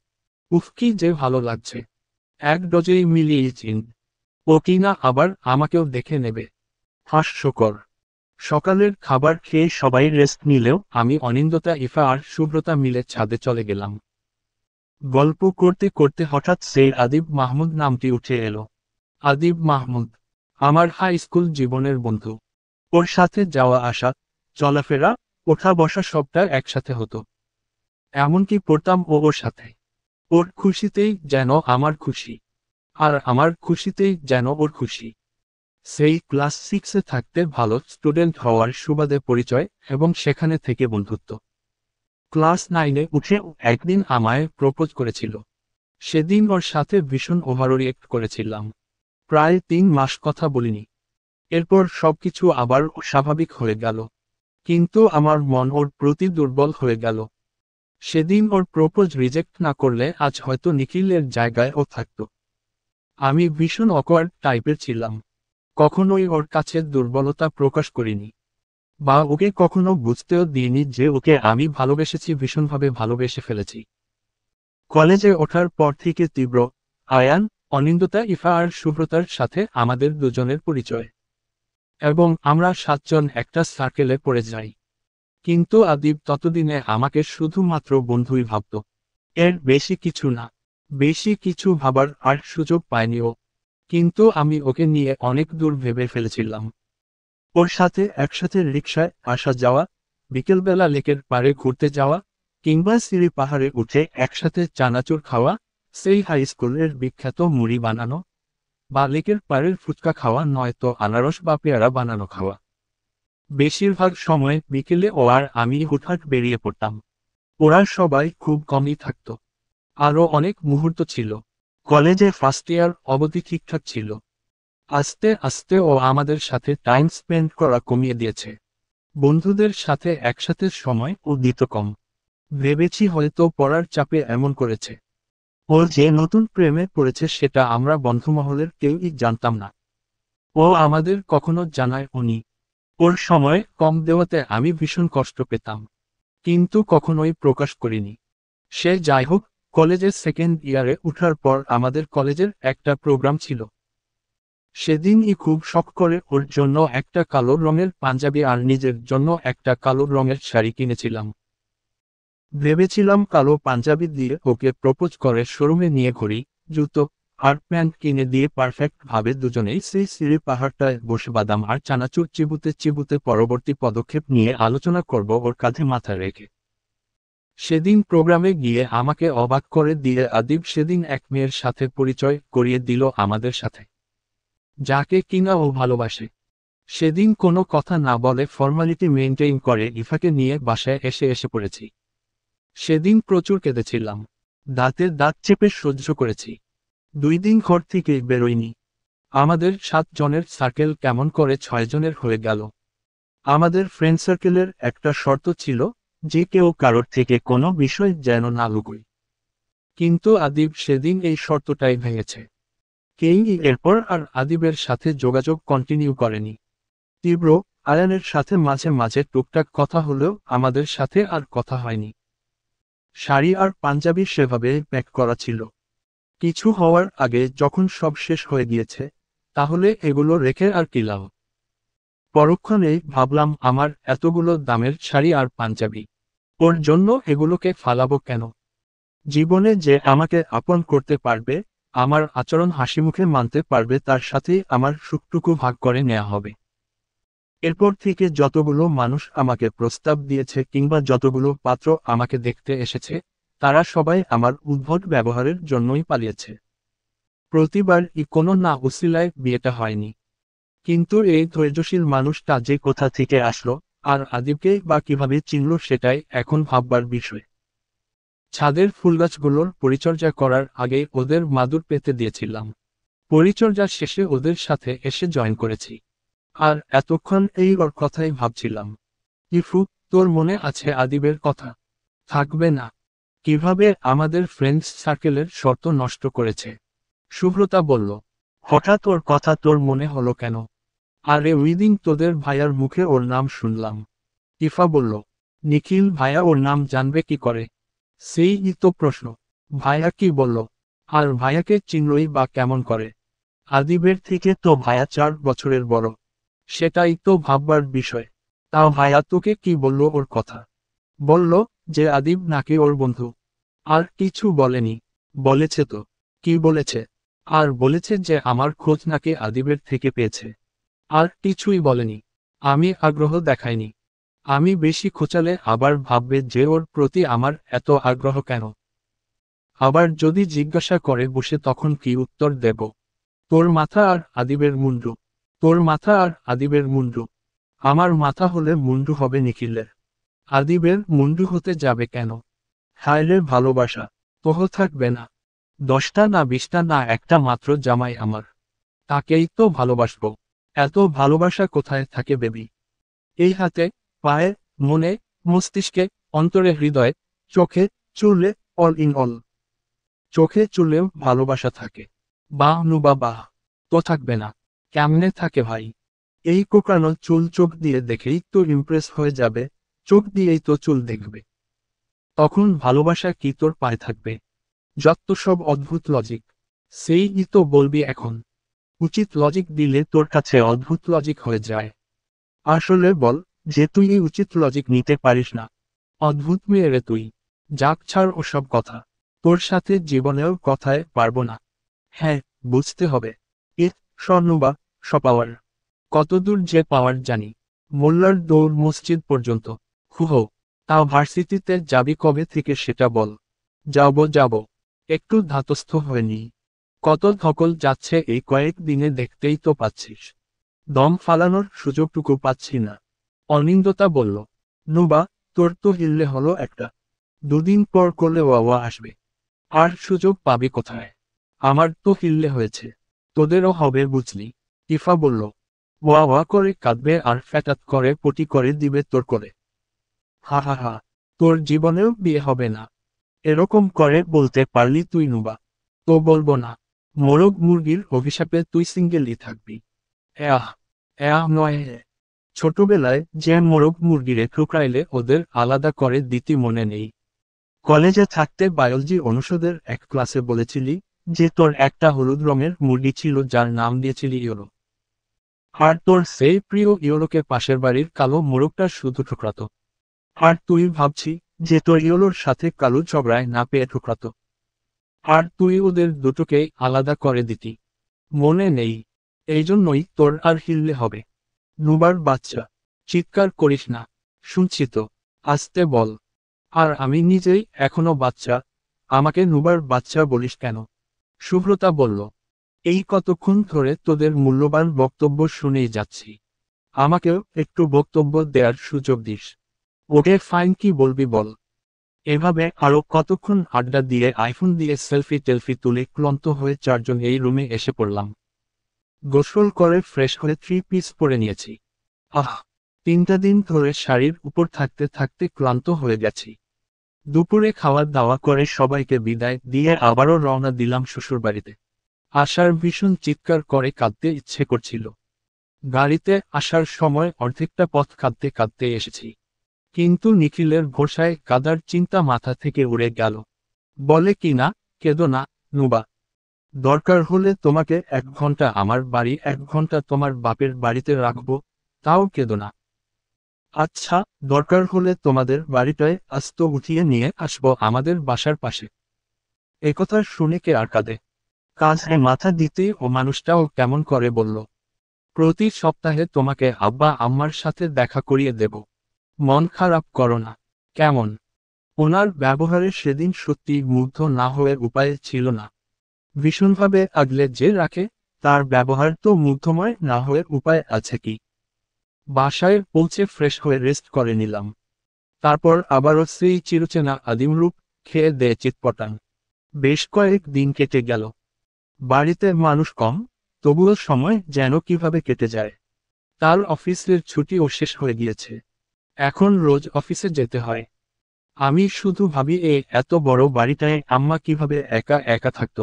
উফ কি যে ভালো লাগছে। এক ডজেই মিলিয়ে চিন। ও কিনা আবার আমাকেও দেখে নেবে। হাস্যকর। সকালের খাবার খেয়ে সবাই রেস্ট নিলেও আমি অনিন্দতা, ইফা আর শুভ্রতা মিলে ছাদে চলে গেলাম। গল্প করতে করতে হঠাৎ সেই আদিব মাহমুদ নামটি উঠে এলো। আদিব মাহমুদ আমার হাই স্কুল জীবনের বন্ধু। ওর সাথে যাওয়া আসা, চলাফেরা, ওঠা বসা সবটা একসাথে হতো। এমনকি পড়তাম ওর সাথে। ওর খুশিতেই যেন আমার খুশি, আর আমার খুশিতেই যেন ওর খুশি। সেই ক্লাস 6-এ থাকতে ভালো স্টুডেন্ট হওয়ার সুবাদে পরিচয়, এবং সেখানে থেকে বন্ধুত্ব। ক্লাস 9-এ উঠে ও একদিন আমায় প্রপোজ করেছিল। সেদিন ওর সাথে ভীষণ ওভাররিয়েক্ট করেছিলাম। প্রায় 3 মাস কথা বলিনি। এরপর সবকিছু আবার স্বাভাবিক হয়ে গেল। কিন্তু আমার মন ওর প্রতি দুর্বল হয়ে গেল। সেদিন ওর প্রপোজ রিজেক্ট না করলে আজ হয়তো নিখিলের জায়গায় ও থাকত। আমি ভীষণ অকওয়ার্ড টাইপের ছিলাম। কখনোই ওর কাছে দুর্বলতা প্রকাশ করিনি, বা ওকে কখনো বুঝতেও দিইনি যে ওকে আমি ভালোবেসেছি, ভীষণভাবে ভালোবেসে ফেলেছি। কলেজে ওঠার পর থেকে তীব্র, আয়ান, অনিন্দতা, ইফা আর শুভ্রতার সাথে আমাদের দুজনের পরিচয়, এবং আমরা 7 জন একটা সার্কেলে পড়ে যাই। কিন্তু আদিব ততদিনে আমাকে শুধুমাত্র বন্ধুই ভাবত। এর বেশি কিছু না। বেশি কিছু ভাবার আর সুযোগ পায়নি ও। কিন্তু আমি ওকে নিয়ে অনেক দূর ভেবে ফেলেছিলাম। ওর সাথে একসাথে রিকশায় আসা যাওয়া, বিকেলবেলা লেকের পাড়ে ঘুরতে যাওয়া, কিংবা সিঁড়ি পাহাড়ে উঠে একসাথে চানাচুর খাওয়া, সেই হাই স্কুলের বিখ্যাত মুড়ি বানানো, বা লেকের পাড়ের ফুচকা খাওয়া, নয়তো আনারস বা পেয়ারা বানানো খাওয়া। বেশিরভাগ সময় বিকেলে ও আর আমি হুটহাট বেরিয়ে পড়তাম। ওরা সবাই খুব কমই থাকত। আরও অনেক মুহূর্ত ছিল। কলেজে ফার্স্ট ইয়ার অবধি ঠিকঠাক ছিল। আস্তে আস্তে ও আমাদের সাথে টাইম স্পেন্ড করা কমিয়ে দিয়েছে। বন্ধুদের সাথে একসাথে সময় ও দিত কম। ভেবেছি হয়তো পড়ার চাপে এমন করেছে। ও যে নতুন প্রেমে পড়েছে সেটা আমরা বন্ধুমহলের কেউই জানতাম না। ও আমাদের কখনো জানায় নি। ওর সময় কম দেওয়াতে আমি ভীষণ কষ্ট পেতাম, কিন্তু কখনোই প্রকাশ করিনি। সে যাই হোক, কলেজের সেকেন্ড ইয়ারে উঠার পর আমাদের কলেজের একটা প্রোগ্রাম ছিল। সেদিনই খুব শখ করে ওর জন্য একটা কালো রঙের পাঞ্জাবি আর নিজের জন্য একটা কালো রঙের শাড়ি কিনেছিলাম। ভেবেছিলাম কালো পাঞ্জাবি দিয়ে ওকে প্রপোজ করে শোরুমে নিয়ে ঘুরি, জুতো আর প্যান্ট কিনে দিয়ে পারফেক্ট ভাবে দুজনেই সেই সিঁড়ি পাহাড়টায় বসে বাদাম আর চানাচুর চিবুতে চিবুতে পরবর্তী পদক্ষেপ নিয়ে আলোচনা করব ওর কাঁধে মাথা রেখে। সেদিন প্রোগ্রামে গিয়ে আমাকে অবাক করে দিয়ে আদিব সেদিন এক মেয়ের সাথে পরিচয় করিয়ে দিল আমাদের সাথে, যাকে কিনা ও ভালোবাসে। সেদিন কোনো কথা না বলে ফর্মালিটি মেইনটেইন করে ইফাকে নিয়ে বাসায় এসে পড়েছি। সেদিন প্রচুর কেঁদেছিলাম। দাঁতে দাঁত চেপে সহ্য করেছি। 2 দিন ঘর থেকে বেরোয়নি। আমাদের 7 জনের সার্কেল কেমন করে 6 জনের হয়ে গেল। আমাদের ফ্রেন্ড সার্কেলের একটা শর্ত ছিল যে কেউ কারোর থেকে কোনো বিষয় যেন না লুকোয়। কিন্তু আদিব সেদিন এই শর্তটাই ভেঙেছে। কেউই এরপর আর আদিবের সাথে যোগাযোগ কন্টিনিউ করেনি। তীব্র, আয়ানের সাথে মাঝে মাঝে টুকটাক কথা হলেও আমাদের সাথে আর কথা হয়নি। শাড়ি আর পাঞ্জাবি সেভাবে প্যাক করা ছিল। কিছু হওয়ার আগে যখন সব শেষ হয়ে গিয়েছে, তাহলে এগুলো রেখে আর কি লাভ। পরক্ষণেই ভাবলাম আমার এতগুলো দামের শাড়ি আর পাঞ্জাবি, ওর জন্য এগুলোকে ফালাবো কেন? জীবনে যে আমাকে আপন করতে পারবে, আমার আচরণ হাসিমুখে মানতে পারবে, তার সাথেই আমার সুখটুকু ভাগ করে নেওয়া হবে। এরপর থেকে যতগুলো মানুষ আমাকে প্রস্তাব দিয়েছে কিংবা যতগুলো পাত্র আমাকে দেখতে এসেছে, তারা সবাই আমার উদ্ভট ব্যবহারের জন্যই পালিয়েছে। প্রতিবারই কোনো না উসিলায় বিয়েটা হয়নি। কিন্তু এই ধৈর্যশীল মানুষটা যে কোথা থেকে আসলো, আর আদিবকে বা কিভাবে চিনল, সেটাই এখন ভাববার বিষয়। ছাদের ফুলগাছগুলোর পরিচর্যা করার আগে ওদের মাদুর পেতে দিয়েছিলাম। পরিচর্যা শেষে ওদের সাথে এসে জয়েন করেছি। আর এতক্ষণ এই ওর কথাই ভাবছিলাম। ইফু, তোর মনে আছে আদিবের কথা? থাকবে না? কিভাবে আমাদের ফ্রেন্ডস সার্কেলের শর্ত নষ্ট করেছে। সুব্রতা বলল, হঠাৎ ওর কথা তোর মনে হলো কেন? আরে উইদিন তোদের ভাইয়ার মুখে ওর নাম শুনলাম। ইফা বলল, নিখিল ভাইয়া ওর নাম জানবে কি করে? সেই তো প্রশ্ন। ভাইয়া কি বলল? আর ভাইয়াকে চিনলই বা কেমন করে? আদিবের থেকে তো ভাইয়া 4 বছরের বড়। সেটাই তো ভাববার বিষয়। তাও ভাইয়া তোকে কি বলল ওর কথা? বলল যে আদিব নাকি ওর বন্ধু। আর কিছু বলেনি? বলেছে তো। কি বলেছে? আর বলেছে যে আমার খোঁজ নাকি আদিবের থেকে পেয়েছে। আর কিছুই বলেনি। আমি আগ্রহ দেখাইনি। আমি বেশি খোঁচালে আবার ভাববে যে ওর প্রতি আমার এত আগ্রহ কেন। আবার যদি জিজ্ঞাসা করে বসে তখন কি উত্তর দেব? তোর মাথা আর আদিবের মুন্ডু। তোর মাথা আর আদিবের মুন্ডু। আমার মাথা হলে মুন্ডু হবে নিখিলের। আদিবের মুন্ডু হতে যাবে কেন? হায়রে ভালোবাসা। তোহ থাকবে না। 10টা না 20টা না একটা মাত্র জামাই আমার। তাকেই তো ভালোবাসবো। এত ভালোবাসা কোথায় থাকে বেবি? এই হাতে, পায়ে, মনে, মস্তিষ্কে, অন্তরে, হৃদয়ে, চোখে, চুলে, অল ইন অল। চোখে চুলেও ভালোবাসা থাকে। বাহ নুবা বাহ। তো থাকবে না? কেমনে থাকে ভাই? এই কোঁকড়ানো চুল চোখ দিয়ে দেখেই তো ইমপ্রেস হয়ে যাবে। চোখ দিয়েই তো চুল দেখবে। তখন ভালোবাসা কি তোর পায়ে থাকবে? যত সব অদ্ভুত লজিক। সেই তো বলবি এখন। উচিত লজিক দিলে তোর কাছে অদ্ভুত লজিক হয়ে যায়। আসলে বল, যে তুই এই উচিত লজিক নিতে পারিস না। অদ্ভুত মেয়ে রে তুই। যাক ছাড় ওসব কথা। তোর সাথে জীবনেও কথায় পারবো না। হ্যাঁ, বুঝতে হবে। এ স্বর্ণবা পাওয়ার। কতদূর যে পাওয়ার জানি। মোল্লার দৌড় মসজিদ পর্যন্ত। হুহ। তাও ভার্সিটিতে যাবি কবে থেকে সেটা বল। যাব। একটু ধাতস্থ হয়ে নি। কত ধকল যাচ্ছে এই কয়েক দিনে দেখতেই তো পাচ্ছিস। দম ফালানোর সুযোগটুকু পাচ্ছি না। অনিন্দতা বলল, নুবা, তোর তো হিললে হলো একটা। 2 দিন পর করলে ওয়াওয়া আসবে। আর সুযোগ পাবি কোথায়? আমার তো হিললে হয়েছে। তোদেরও হবে বুঝলি। ইফা বলল, ওয়াওয়া করে কাঁদবে আর ফ্যাটাত করে পটি করে দিবে তোর করে। হা হা হা। তোর জীবনেও বিয়ে হবে না। এরকম করে বলতে পারলি তুই নুবা? তো বলবো না। মোরগ মুরগির অভিশাপে তুই সিঙ্গেলই থাকবি। এহ। নয় হে। ছোটবেলায় যে মোরগ মুরগিরে ঠুকরাইলে ওদের আলাদা করে দিতি মনে নেই? কলেজে থাকতে বায়োলজি অনুষদের এক ক্লাসে বলেছিলি যে তোর একটা হলুদ রঙের মুরগি ছিল যার নাম দিয়েছিলি ইয়োলো। আর তোর সেই প্রিয় ইয়োলোকে পাশের বাড়ির কালো মোরগটা শুধু ঠুকরাতো। আর তুই ভাবছি যে তোর ইয়োলোর সাথে কালো ঝগড়ায় না পেয়ে ঠুকরাতো। আর তুই ওদের দুটোকেই আলাদা করে দিতি। মনে নেই? এই জন্যই তোর আর হিললে হবে। নুবার বাচ্চা। চিৎকার করিস না। শুনছি তো। আস্তে বল। আর আমি নিজেই এখনো বাচ্চা। আমাকে নুবার বাচ্চা বলিস কেন? সুব্রতা বলল, এই কতক্ষণ ধরে তোদের মূল্যবান বক্তব্য শুনেই যাচ্ছি। আমাকেও একটু বক্তব্য দেওয়ার সুযোগ দিস। ওকে ফাইন, কি বলবি বল। এভাবে আরো কতক্ষণ আড্ডা দিয়ে আইফোন দিয়ে সেলফি টেলফি তুলে ক্লান্ত হয়ে 4জন এই রুমে এসে পড়লাম। গোসল করে ফ্রেশ হয়ে 3 পিস পরে নিয়েছি। আহ। 3টা দিন ধরে শাড়ির উপর থাকতে থাকতে ক্লান্ত হয়ে গেছি। দুপুরে খাওয়া দাওয়া করে সবাইকে বিদায় দিয়ে আবারও রওনা দিলাম শ্বশুরবাড়িতে। আসার ভীষণ চিৎকার করে কাঁদতে ইচ্ছে করছিল। গাড়িতে আসার সময় অর্ধেকটা পথ কাঁদতে কাঁদতে এসেছি। কিন্তু নিখিলের ভরসায় কাদার চিন্তা মাথা থেকে উড়ে গেল। বলে কি না, কেঁদো না, নুবা। দরকার হলে তোমাকে 1 ঘন্টা আমার বাড়ি 1 ঘন্টা তোমার বাপের বাড়িতে রাখবো, তাও কেঁদো না। আচ্ছা, দরকার হলে তোমাদের বাড়িটায় আস্ত উঠিয়ে নিয়ে আসবো আমাদের বাসার পাশে। একথা শুনে কে আর কাঁদে? কাঁধে মাথা দিতেই ও মানুষটাও কেমন করে বলল, প্রতি সপ্তাহে তোমাকে আব্বা আম্মার সাথে দেখা করিয়ে দেব। মন খারাপ করো না। কেমন? ওনার ব্যবহারে সেদিন সত্যি মুগ্ধ না হয়ে উপায় ছিল না। ভীষণভাবে আগলে যে রাখে, তার ব্যবহার তো মুগ্ধময় না হয়ে উপায় আছে কি? বাসায় পৌঁছে ফ্রেশ হয়ে রেস্ট করে নিলাম। তারপর আবারও সেই চিরচেনা আদিমরূপ খেয়ে দেয়ে চিৎপটাং। বেশ কয়েক দিন কেটে গেল। বাড়িতে মানুষ কম, তবুও সময় যেন কিভাবে কেটে যায়। তার অফিসের ছুটিও শেষ হয়ে গিয়েছে। এখন রোজ অফিসে যেতে হয়। আমি শুধু ভাবি এত বড় বাড়িটায় আম্মা কিভাবে একা একা থাকতো।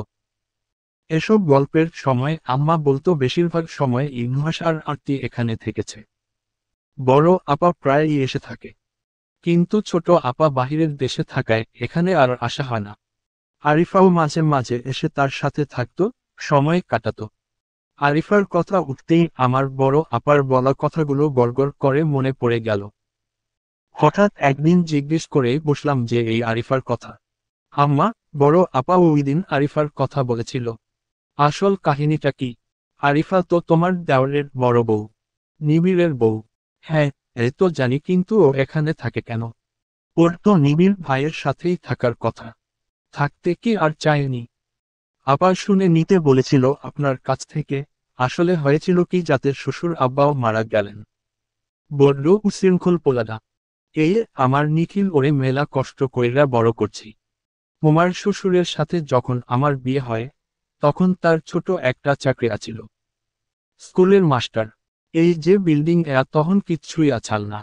এসব গল্পের সময় আম্মা বলতো বেশিরভাগ সময় ইনুহাস আর আরতি এখানে থেকেছে। বড় আপা প্রায়ই এসে থাকে, কিন্তু ছোট আপা বাহিরের দেশে থাকায় এখানে আর আসা হয় না। আরিফাও মাঝে মাঝে এসে তার সাথে থাকতো, সময় কাটাতো। আরিফার কথা উঠতেই আমার বড় আপার বলা কথাগুলো গড়গড় করে মনে পড়ে গেল। হঠাৎ একদিন জিজ্ঞেস করে বসলাম যে এই আরিফার কথা। আম্মা, বড় আপা ওই দিন আরিফার কথা বলেছিল। আসল কাহিনীটা কি? আরিফা তো তোমার দেওরের বড় বউ, নিবিড়ের বউ। হ্যাঁ, এ তো জানি, কিন্তু ও এখানে থাকে কেন? ওর তো নিবিড় ভাইয়ের সাথেই থাকার কথা। থাকতে কি আর চায়নি? আবার শুনে নিতে বলেছিল আপনার কাছ থেকে। আসলে হয়েছিল কি, যাতে শ্বশুর আব্বাও মারা গেলেন। বড্ড উশৃঙ্খল পোলাটা। এই আমার নিখিল ওরে মেলা কষ্ট কইরা বড় করছি। তোমার শ্বশুরের সাথে যখন আমার বিয়ে হয়, তখন তার ছোট একটা চাকরি আছিল, স্কুলের মাস্টার। এই যে বিল্ডিং তখন কিচ্ছুই আছাল না।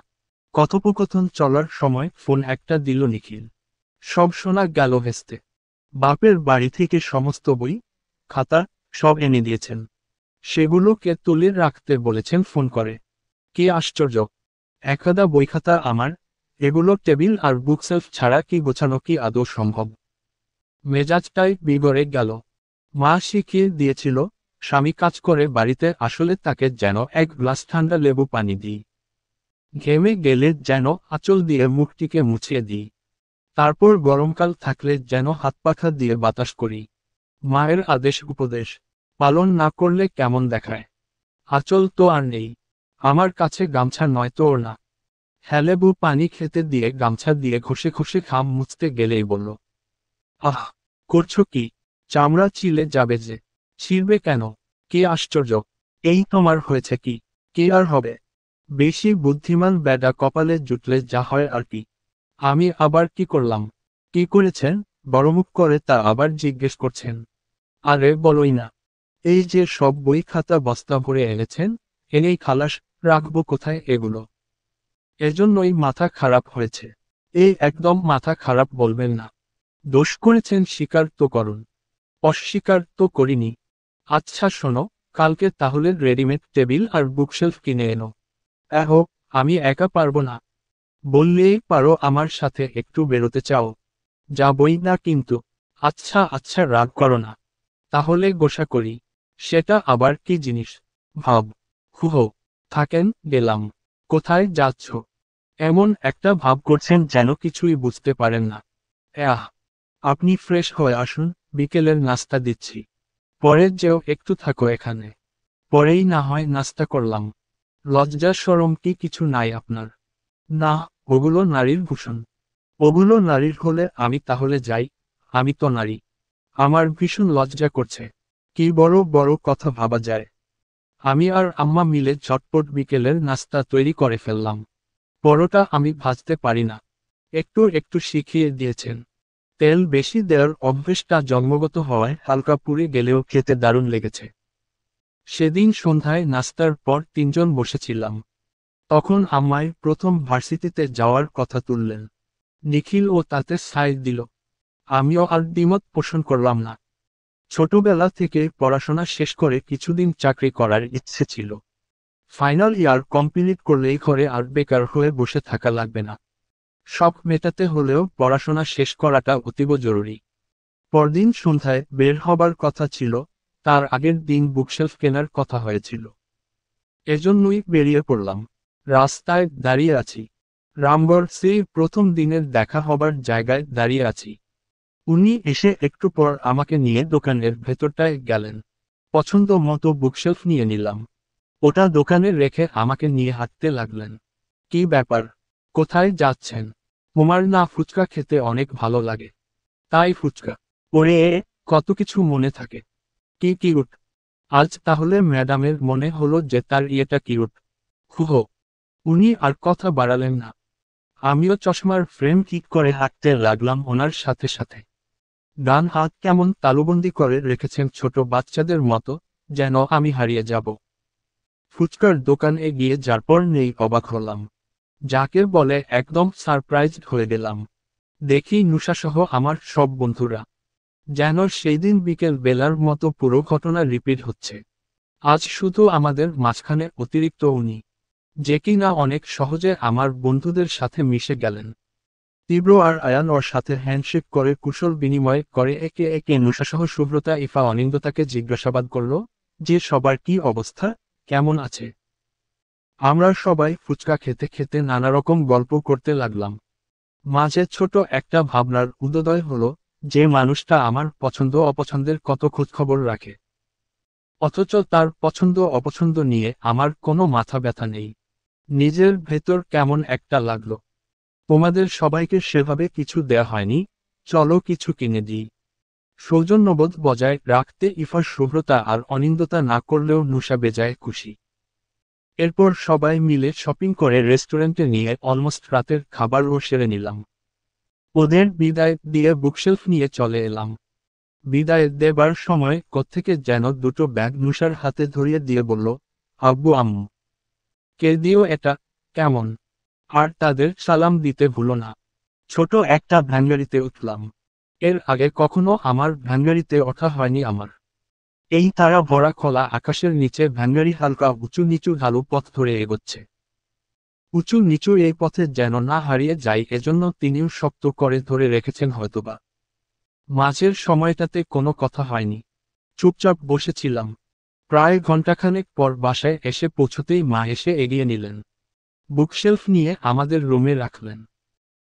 কথোপকথন চলার সময় ফোন একটা দিল নিখিল। সব শোনা গেল ভেস্তে। বাপের বাড়ি থেকে সমস্ত বই, খাতা সব এনে দিয়েছেন। সেগুলোকে তুলে রাখতে বলেছেন ফোন করে। কি আশ্চর্য! একগাদা বই খাতা আমার। এগুলো টেবিল আর বুকসেলফ ছাড়া কি গোছানো কি আদৌ সম্ভব? মেজাজটাই বিগড়ে গেল। মা শিখিয়ে দিয়েছিল, স্বামী কাজ করে বাড়িতে আসলে তাকে যেন এক গ্লাস ঠান্ডা লেবু পানি দিই। ঘেমে গেলে যেন আঁচল দিয়ে মুখটিকে মুছিয়ে দিই। তারপর গরমকাল থাকলে যেন হাত পাখা দিয়ে বাতাস করি। মায়ের আদেশ উপদেশ পালন না করলে কেমন দেখায়। আঁচল তো আর নেই আমার কাছে, গামছা নয় তো ওর না। হ্যালেবু পানি খেতে দিয়ে গামছা দিয়ে ঘষে ঘষে ঘাম মুছতে গেলেই বলল, আহ, করছো কি? চামড়া চিলে যাবে যে। ছিঁড়বে কেন? কি আশ্চর্য! এই তোমার হয়েছে কি? কি আর হবে? বেশি বুদ্ধিমান বেডা কপালে জুটলে যা হয় আর কি। আমি আবার কি করলাম? কি করেছেন? বড়মুখ করে তা আবার জিজ্ঞেস করছেন। আরে বলোই না। এই যে সব বই খাতা বস্তা ভরে এনেছেন, এনেই খালাস, রাখবো কোথায় এগুলো? এজন্যই মাথা খারাপ হয়েছে। এই একদম মাথা খারাপ বলবেন না। দোষ করেছেন স্বীকার তো করুন। অস্বীকার তো করিনি। আচ্ছা শোনো, কালকে তাহলে রেডিমেড টেবিল আর বুকশেলফ কিনে এনো। আমি একা পারবো না। বললেই পারো আমার সাথে একটু বেরোতে চাও। যাবই না কিন্তু। আচ্ছা আচ্ছা, রাগ করো না। তাহলে গোসা করি। সেটা আবার কি জিনিস? ভাব। হুহো। থাকেন, গেলাম। কোথায় যাচ্ছ? এমন একটা ভাব করছেন যেন কিছুই বুঝতে পারেন না। আহ, আপনি ফ্রেশ হয়ে আসুন, বিকেলের নাস্তা দিচ্ছি। পরে যেও, একটু থাকো এখানে। পরেই না হয় নাস্তা করলাম। লজ্জা শরম কি কিছু নাই আপনার? না, ওগুলো নারীর ভূষণ। ওগুলো নারীর হলে আমি তাহলে যাই। আমি তো নারী। আমার ভীষণ লজ্জা করছে। কি বড় বড় কথা ভাবা যায়। আমি আর আম্মা মিলে ঝটপট বিকেলের নাস্তা তৈরি করে ফেললাম। পরোটা আমি ভাজতে পারি না। একটু একটু শিখিয়ে দিয়েছেন। তেল বেশি দেওয়ার অভ্যেসটা জন্মগত হওয়ায় হালকা পুড়ে গেলেও খেতে দারুণ লেগেছে। সেদিন সন্ধ্যায় নাস্তার পর তিনজন বসেছিলাম। তখন আম্মাই প্রথম ভার্সিটিতে যাওয়ার কথা তুললেন। নিখিল ও তাতে সায় দিল। আমিও আর দ্বিমত পোষণ করলাম না। ছোটবেলা থেকে পড়াশোনা শেষ করে কিছুদিন চাকরি করার ইচ্ছে ছিল। ফাইনাল ইয়ার কমপ্লিট করলেই ঘরে আর বেকার হয়ে বসে থাকা লাগবে না। শখ মেটাতে হলেও পড়াশোনা শেষ করাটা অতীব জরুরি। পরদিন সন্ধ্যায় বের হবার কথা ছিল, তার আগের দিন বুকশেলফ কেনার কথা হয়েছিল। এজন্যই বেরিয়ে পড়লাম। রাস্তায় দাঁড়িয়ে আছি। রামগড় সেই প্রথম দিনের দেখা হবার জায়গায় দাঁড়িয়ে আছি। উনি এসে একটু পর আমাকে নিয়ে দোকানের ভেতরটায় গেলেন। পছন্দ মতো বুকশেলফ নিয়ে নিলাম। ওটা দোকানে রেখে আমাকে নিয়ে হাঁটতে লাগলেন। কি ব্যাপার? কোথায় যাচ্ছেন? তোমার না ফুচকা খেতে অনেক ভালো লাগে? তাই ফুচকা? ওরে, কত কিছু মনে থাকে। কি কিউট! আজ তাহলে ম্যাডামের মনে হলো যে তার ইয়েটা কিউট। হুহো। উনি আর কথা বাড়ালেন না। আমিও চশমার ফ্রেম ঠিক করে হাঁটতে লাগলাম ওনার সাথে সাথে। ডান হাত কেমন তালুবন্দি করে রেখেছেন ছোট বাচ্চাদের মতো, যেন আমি হারিয়ে যাব। ফুচকার দোকানে গিয়ে যার পর নেই অবাক হলাম। যাকে বলে একদম সারপ্রাইজড হয়ে গেলাম। দেখি নুষাসহ আমার সব বন্ধুরা যেন সেই দিন বিকেল বেলার মতো পুরো ঘটনা রিপিট হচ্ছে। আজ শুধু আমাদের মাঝখানে অতিরিক্ত উনি, যে কিনা অনেক সহজে আমার বন্ধুদের সাথে মিশে গেলেন। তীব্র আর আয়ান ওর সাথে হ্যান্ডশেক করে কুশল বিনিময় করে একে একে নুষাসহ শুভ্রতা ইফা অনিন্দতাকে জিজ্ঞাসাবাদ করল যে সবার কি অবস্থা, কেমন আছে। আমরা সবাই ফুচকা খেতে খেতে নানা রকম গল্প করতে লাগলাম। মাঝে ছোট একটা ভাবনার উদয় হলো যে মানুষটা আমার পছন্দ অপছন্দের কত খোঁজখবর রাখে, অথচ তার পছন্দ অপছন্দ নিয়ে আমার কোনো মাথা ব্যথা নেই। নিজের ভেতর কেমন একটা লাগলো। তোমাদের সবাইকে সেভাবে কিছু দেয়া হয়নি, চলো কিছু কিনে দিই। সৌজন্যবোধ বজায় রাখতে ইফার শুভ্রতা আর অনিন্দতা না করলেও নুষা বেজায় খুশি। এরপর সবাই মিলে শপিং করে রেস্টুরেন্টে নিয়ে অলমোস্ট রাতের খাবারও সেরে নিলাম। ওদের বিদায় দিয়ে বুকশেলফ নিয়ে চলে এলাম। বিদায় দেবার সময় কোত্থেকে যেন দুটো ব্যাগ নুষার হাতে ধরিয়ে দিয়ে বলল, আব্বু আম্মু কে দিও এটা, কেমন? আর তাদের সালাম দিতে ভুলো না। ছোট একটা ভ্যানগাড়িতে উঠলাম। এর আগে কখনো আমার ভ্যানগাড়িতে ওঠা হয়নি আমার। এই তারা ভরা খোলা আকাশের নিচে ভ্যানগাড়ি হালকা উঁচু নিচু ঢালু পথ ধরে এগোচ্ছে। উঁচু নিচু এই পথে যেন না হারিয়ে যায় এজন্য তিনিও শক্ত করে ধরে রেখেছেন হয়তোবা। মাঝের সময়টাতে কোনো কথা হয়নি। চুপচাপ বসেছিলাম। প্রায় ঘন্টাখানেক পর বাসায় এসে পৌঁছতেই মা এসে এগিয়ে নিলেন। বুকশেলফ নিয়ে আমাদের রুমে রাখলেন।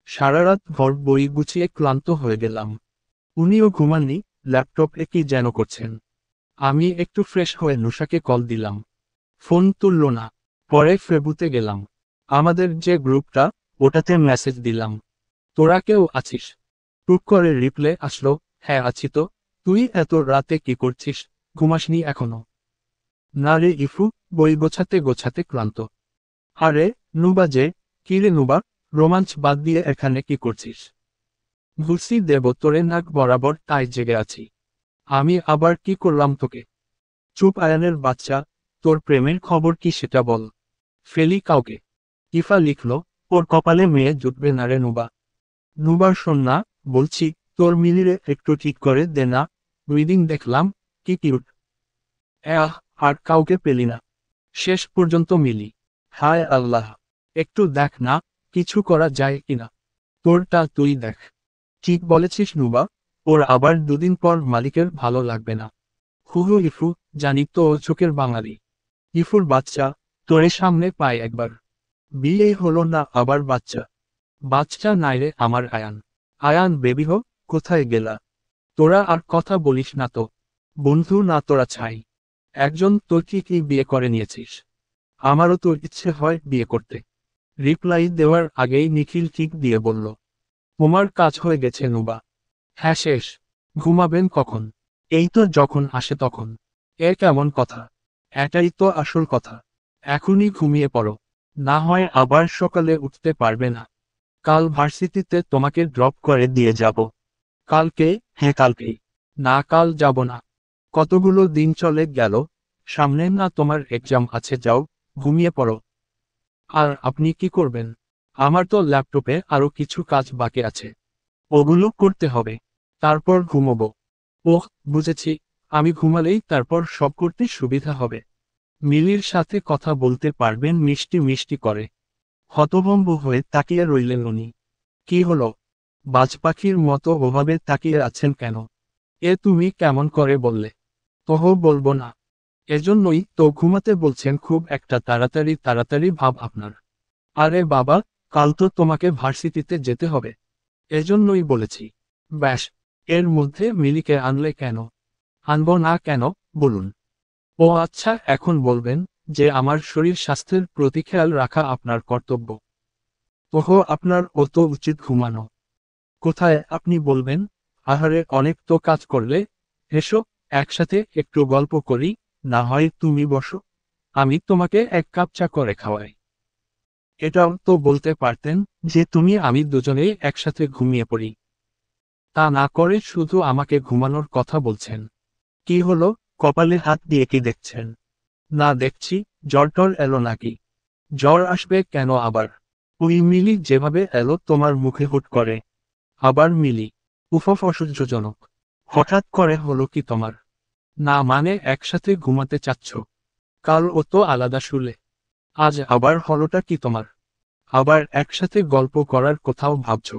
সারারাত ভর বই গুছিয়ে ক্লান্ত হয়ে গেলাম। উনিও ঘুমাননি, ল্যাপটপে কি যেন করছেন। আমি একটু ফ্রেশ হয়ে নুষাকে কল দিলাম। ফোন তুলল না। পরে ফেসবুকে গেলাম। আমাদের যে গ্রুপটা, ওটাতে মেসেজ দিলাম, তোরা কেউ আছিস? টুক করে রিপ্লে আসলো, হ্যাঁ আছি তো। তুই এত রাতে কি করছিস, ঘুমাসনি এখনো? না রে ইফু, বই গোছাতে গোছাতে ক্লান্ত। আরে নুবা যে, কি রে নুবা, রোমাঞ্চ বাদ দিয়ে এখানে কি করছিস? ভুসি দেব তোরে নাক বরাবর, তাই জেগে আছি। আমি আবার কি করলাম তোকে? চুপ আয়ানের বাচ্চা, তোর প্রেমের খবর কি সেটা বল। ফেলি কাউকে? ইফা লিখল, ওর কপালে মেয়ে জুটবে না রে নুবা। নুবার শোন না, বলছি, তোর মিলিরে একটু ঠিক করে দে না। দুই দিন দেখলাম, কি কিউট। আহ, আর কাউকে পেলি না? শেষ পর্যন্ত মিলি। হায় আল্লাহ, একটু দেখ না, কিছু করা যায় কিনা। তোরটা তুই দেখ। ঠিক বলেছিস নুবা, ওর আবার 2 দিন পর মালিকের ভালো লাগবে না। হুহু ইফু, জানি তো ও চোখের বাঙালি। ইফুর বাচ্চা, তোরে সামনে পাই একবার। বিয়ে হলো না আবার বাচ্চা। বাচ্চা নাই রে আমার আয়ান। আয়ান বেবি হো, কোথায় গেলা? তোরা আর কথা বলিস না তো। বন্ধু না তোরা ছাই। একজন তোর কি বিয়ে করে নিয়েছিস? আমারও তো ইচ্ছে হয় বিয়ে করতে। রিপ্লাই দেওয়ার আগেই নিখিল ঠিক দিয়ে বলল, তোমার কাজ হয়ে গেছে নুবা। হ্যাঁ শেষ। ঘুমাবেন কখন? এই তো যখন আসে তখন। এ কেমন কথা? এটাই তো আসল কথা। এখনই ঘুমিয়ে পড়ো, না হয় আবার সকালে উঠতে পারবে না। কাল ভার্সিটিতে তোমাকে ড্রপ করে দিয়ে যাব। কালকে? হ্যাঁ কালকেই। না কাল যাব না। কতগুলো দিন চলে গেল, সামনে না তোমার এক্সাম আছে, যাও, ঘুমিয়ে পড়ো। আর আপনি কি করবেন? আমার তো ল্যাপটপে আরো কিছু কাজ বাকি আছে, ওগুলো করতে হবে। তারপর ঘুমোবো। ওহ, বুঝেছি, আমি ঘুমালেই তারপর সব করতে সুবিধা হবে। মিলির সাথে কথা বলতে পারবেন মিষ্টি মিষ্টি করে। হতভম্ব হয়ে তাকিয়ে রইলেন উনি। কি হলো? বাজ পাখির মতো ওভাবে তাকিয়ে আছেন কেন? এ তুমি কেমন করে বললে? তোহ বলবো না। এজন্যই তো ঘুমাতে বলছেন, খুব একটা তাড়াতাড়ি তাড়াতাড়ি ভাব আপনার। আরে বাবা, কাল তো তোমাকে ভার্সিটিতে যেতে হবে। এজন্যই বলেছি। ব্যাস, এর মধ্যে মিলিকে আনলে কেন? আনবো না কেন, বলুন। ও আচ্ছা, এখন বলবেন যে আমার শরীর স্বাস্থ্যের প্রতি খেয়াল রাখা আপনার কর্তব্য। ওহো, আপনার ও তো উচিত ঘুমানো। কোথায় আপনি বলবেন? আহারে, অনেক তো কাজ করলে। এসো, একসাথে একটু গল্প করি। না হয় তুমি বসো, আমি তোমাকে 1 কাপ চা করে খাওয়াই। এটাও তো বলতে পারতেন যে তুমি আমি দুজনেই একসাথে ঘুমিয়ে পড়ি। তা না করে শুধু আমাকে ঘুমানোর কথা বলছেন। কি হলো, কপালে হাত দিয়ে কি দেখছেন? না দেখছি, জ্বর টর এলো নাকি? জ্বর আসবে কেন আবার? ওই মিলি যেভাবে এলো তোমার মুখে হুট করে। আবার মিলি, উফ অসহ্যজনক। হঠাৎ করে হলো কি তোমার? না মানে একসাথে ঘুমাতে চাচ্ছ? কাল ও তো আলাদা শুলে। আজ আবার হলোটা কি তোমার? আবার একসাথে গল্প করার কোথাও ভাবছ?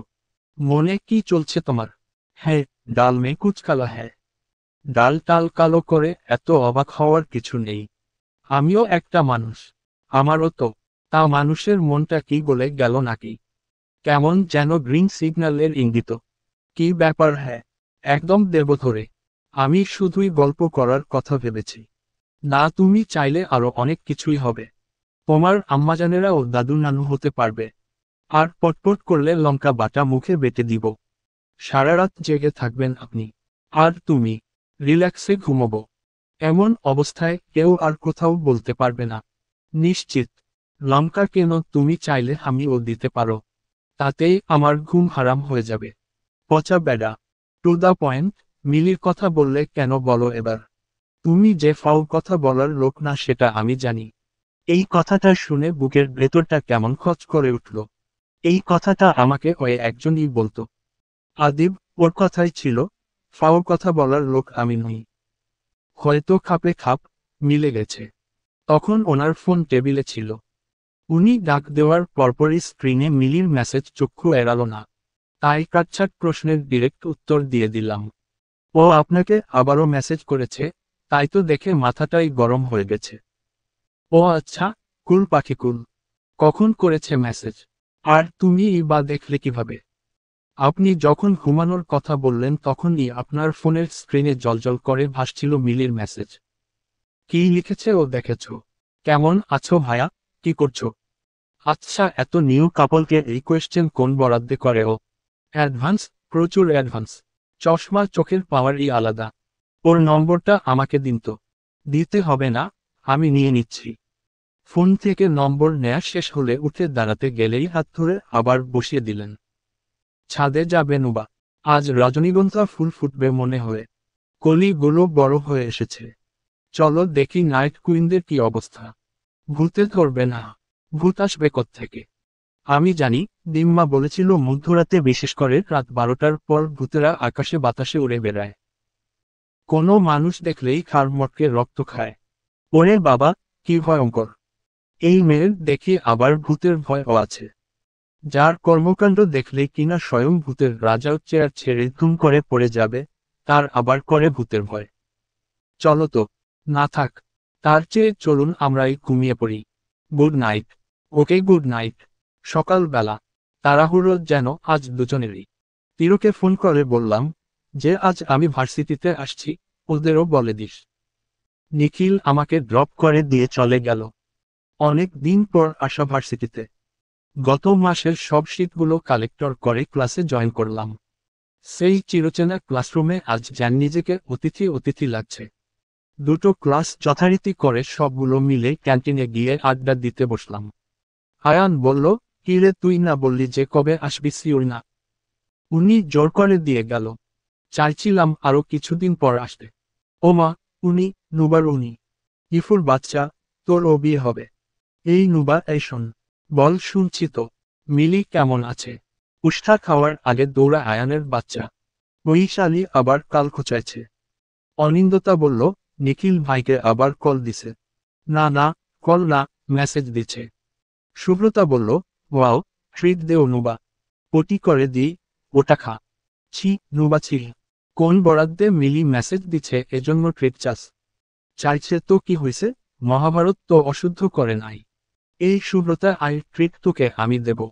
মনে কি চলছে তোমার? হ্যাঁ, ডাল মে কুচ কালা হ্যাঁ। ডাল টাল কালো করে এত অবাক হওয়ার কিছু নেই। আমিও একটা মানুষ। আমারও তো। তা মানুষের মনটা কি গলে গেল নাকি? কেমন যেন গ্রিন সিগন্যালের ইঙ্গিত। কি ব্যাপার হ্যাঁ? একদম দেব ধরে। আমি শুধুই গল্প করার কথা ভেবেছি। না তুমি চাইলে আরো অনেক কিছুই হবে। তোমার আম্মাজানেরা ও দাদু নানু হতে পারবে। আর পটপট করলে লঙ্কা বাটা মুখে বেটে দিব। সারা রাত জেগে থাকবেন আপনি। আর তুমি রিল্যাক্সে ঘুমোবো। এমন অবস্থায় কেউ আর কোথাও বলতে পারবে না। নিশ্চিত। লঙ্কা কেন তুমি চাইলে আমিও দিতে পারো। তাতেই আমার ঘুম হারাম হয়ে যাবে। পচা বেডা। টু দা পয়েন্ট, মিলির কথা বললে কেন বলো এবার? তুমি যে ফাউ কথা বলার লোক না সেটা আমি জানি। এই কথাটা শুনে বুকের ভেতরটা কেমন খচ করে উঠল। এই কথাটা আমাকে ওই একজনই বলতো। আদিব, ওর কথাই ছিল, ফাউ কথা বলার লোক আমি নই। হয়তো খাপে খাপ মিলে গেছে। তখন ওনার ফোন টেবিলে ছিল। উনি ডাক দেওয়ার পরপরই স্ক্রিনে মিলির মেসেজ চক্ষু এড়ালো না। তাই কাটছাট প্রশ্নের ডিরেক্ট উত্তর দিয়ে দিলাম। ও আপনাকে আবারও মেসেজ করেছে, তাই তো দেখে মাথাটাই গরম হয়ে গেছে। ও আচ্ছা, কুল পাখি কুল। কখন করেছে মেসেজ? আর তুমি বা দেখলে কিভাবে? আপনি যখন ঘুমানোর কথা বললেন তখনই আপনার ফোনের স্ক্রিনে জ্বলজ্বল করে ভাসছিল মিলির মেসেজ। কি লিখেছে ও দেখেছ? কেমন আছো ভায়া, কি করছো? আচ্ছা, এত নিউ কাপলকে এই কোয়েশ্চেন কোন বরাদ্দে করে ও? অ্যাডভান্স, প্রচুর অ্যাডভান্স। চশমা চোখের পাওয়ারই আলাদা। ওর নম্বরটা আমাকে দিন তো। দিতে হবে না, আমি নিয়ে নিচ্ছি। ফোন থেকে নম্বর নেয়া শেষ হলে উঠে দাঁড়াতে গেলেই হাত ধরে আবার বসিয়ে দিলেন। ছাদে যাবে নুবা? আজ রজনীগন্ধা ফুল ফুটবে মনে হয়। কলিগুলো বড় হয়ে এসেছে। চলো দেখি নাইট কুইনদের কি অবস্থা। ভূতে ধরবে না? ভূত আসবে কোত্থেকে? আমি জানি, দিম্মা বলেছিল মধ্যরাতে বিশেষ করে রাত 12টার পর ভূতেরা আকাশে বাতাসে উড়ে বেড়ায়। কোনো মানুষ দেখলেই ঘাড় মটকে রক্ত খায়। ওরে বাবা, কি ভয়ঙ্কর! এই মেয়ের দেখি আবার ভূতের ভয়ও আছে। যার কর্মকাণ্ড দেখলে কিনা স্বয়ং ভূতের রাজাও চেয়ার ছেড়ে ধুম করে পড়ে যাবে, তার আবার করে ভূতের ভয়। চলো তো। না থাক। তার চেয়ে চলুন আমরাই ঘুমিয়ে পড়ি। Good night. Okay good night. সকালবেলা তাড়াহুড়ো যেন আজ দুজনেরই। তিরুকে ফোন করে বললাম যে আজ আমি ভার্সিটিতে আসছি, ওদেরও বলে দিস। নিখিল আমাকে ড্রপ করে দিয়ে চলে গেল। অনেক দিন পর আসা ভার্সিটিতে। গত মাসের সব শীটগুলো কালেক্টর করে ক্লাসে জয়েন করলাম। সেই চিরচেনা ক্লাসরুমে আজ যেন নিজেকে অতিথি অতিথি লাগছে। দুটো ক্লাস যথারীতি করে সবগুলো মিলে ক্যান্টিনে গিয়ে আড্ডা দিতে বসলাম। আয়ান বলল, কি রে তুই না বললি যে কবে আসবি সিওর না? উনি জোর করে দিয়ে গেল। চাইছিলাম আরো কিছুদিন পর আসতে। ওমা, উনি, নুবার উনি। ইফুর বাচ্চা, তোর ও বিয়ে হবে। এই নুবা, এই শোন। বল শুনছি তো। মিলি কেমন আছে? উষ্ঠা খাওয়ার আগে দৌড়া আয়ানের বাচ্চা। বৈশালী আবার কাল খোঁচাইছে। অনিন্দতা বলল, নিখিল ভাইকে আবার কল দিছে। না না, কল না, মেসেজ দিছে। সুব্রতা বলল, ওয়াও, ট্রিট দেও নুবা। পটি করে দিই, ওটা খা। ছি, নুবা ছি। কোন বরাদ্দে মিলি মেসেজ দিছে এজন্য ট্রিট চাস? চাইছে তো কি হইছে, মহাভারত তো অশুদ্ধ করে নাই। এই সুব্রতা আয়ের ট্রিট তোকে আমি দেব।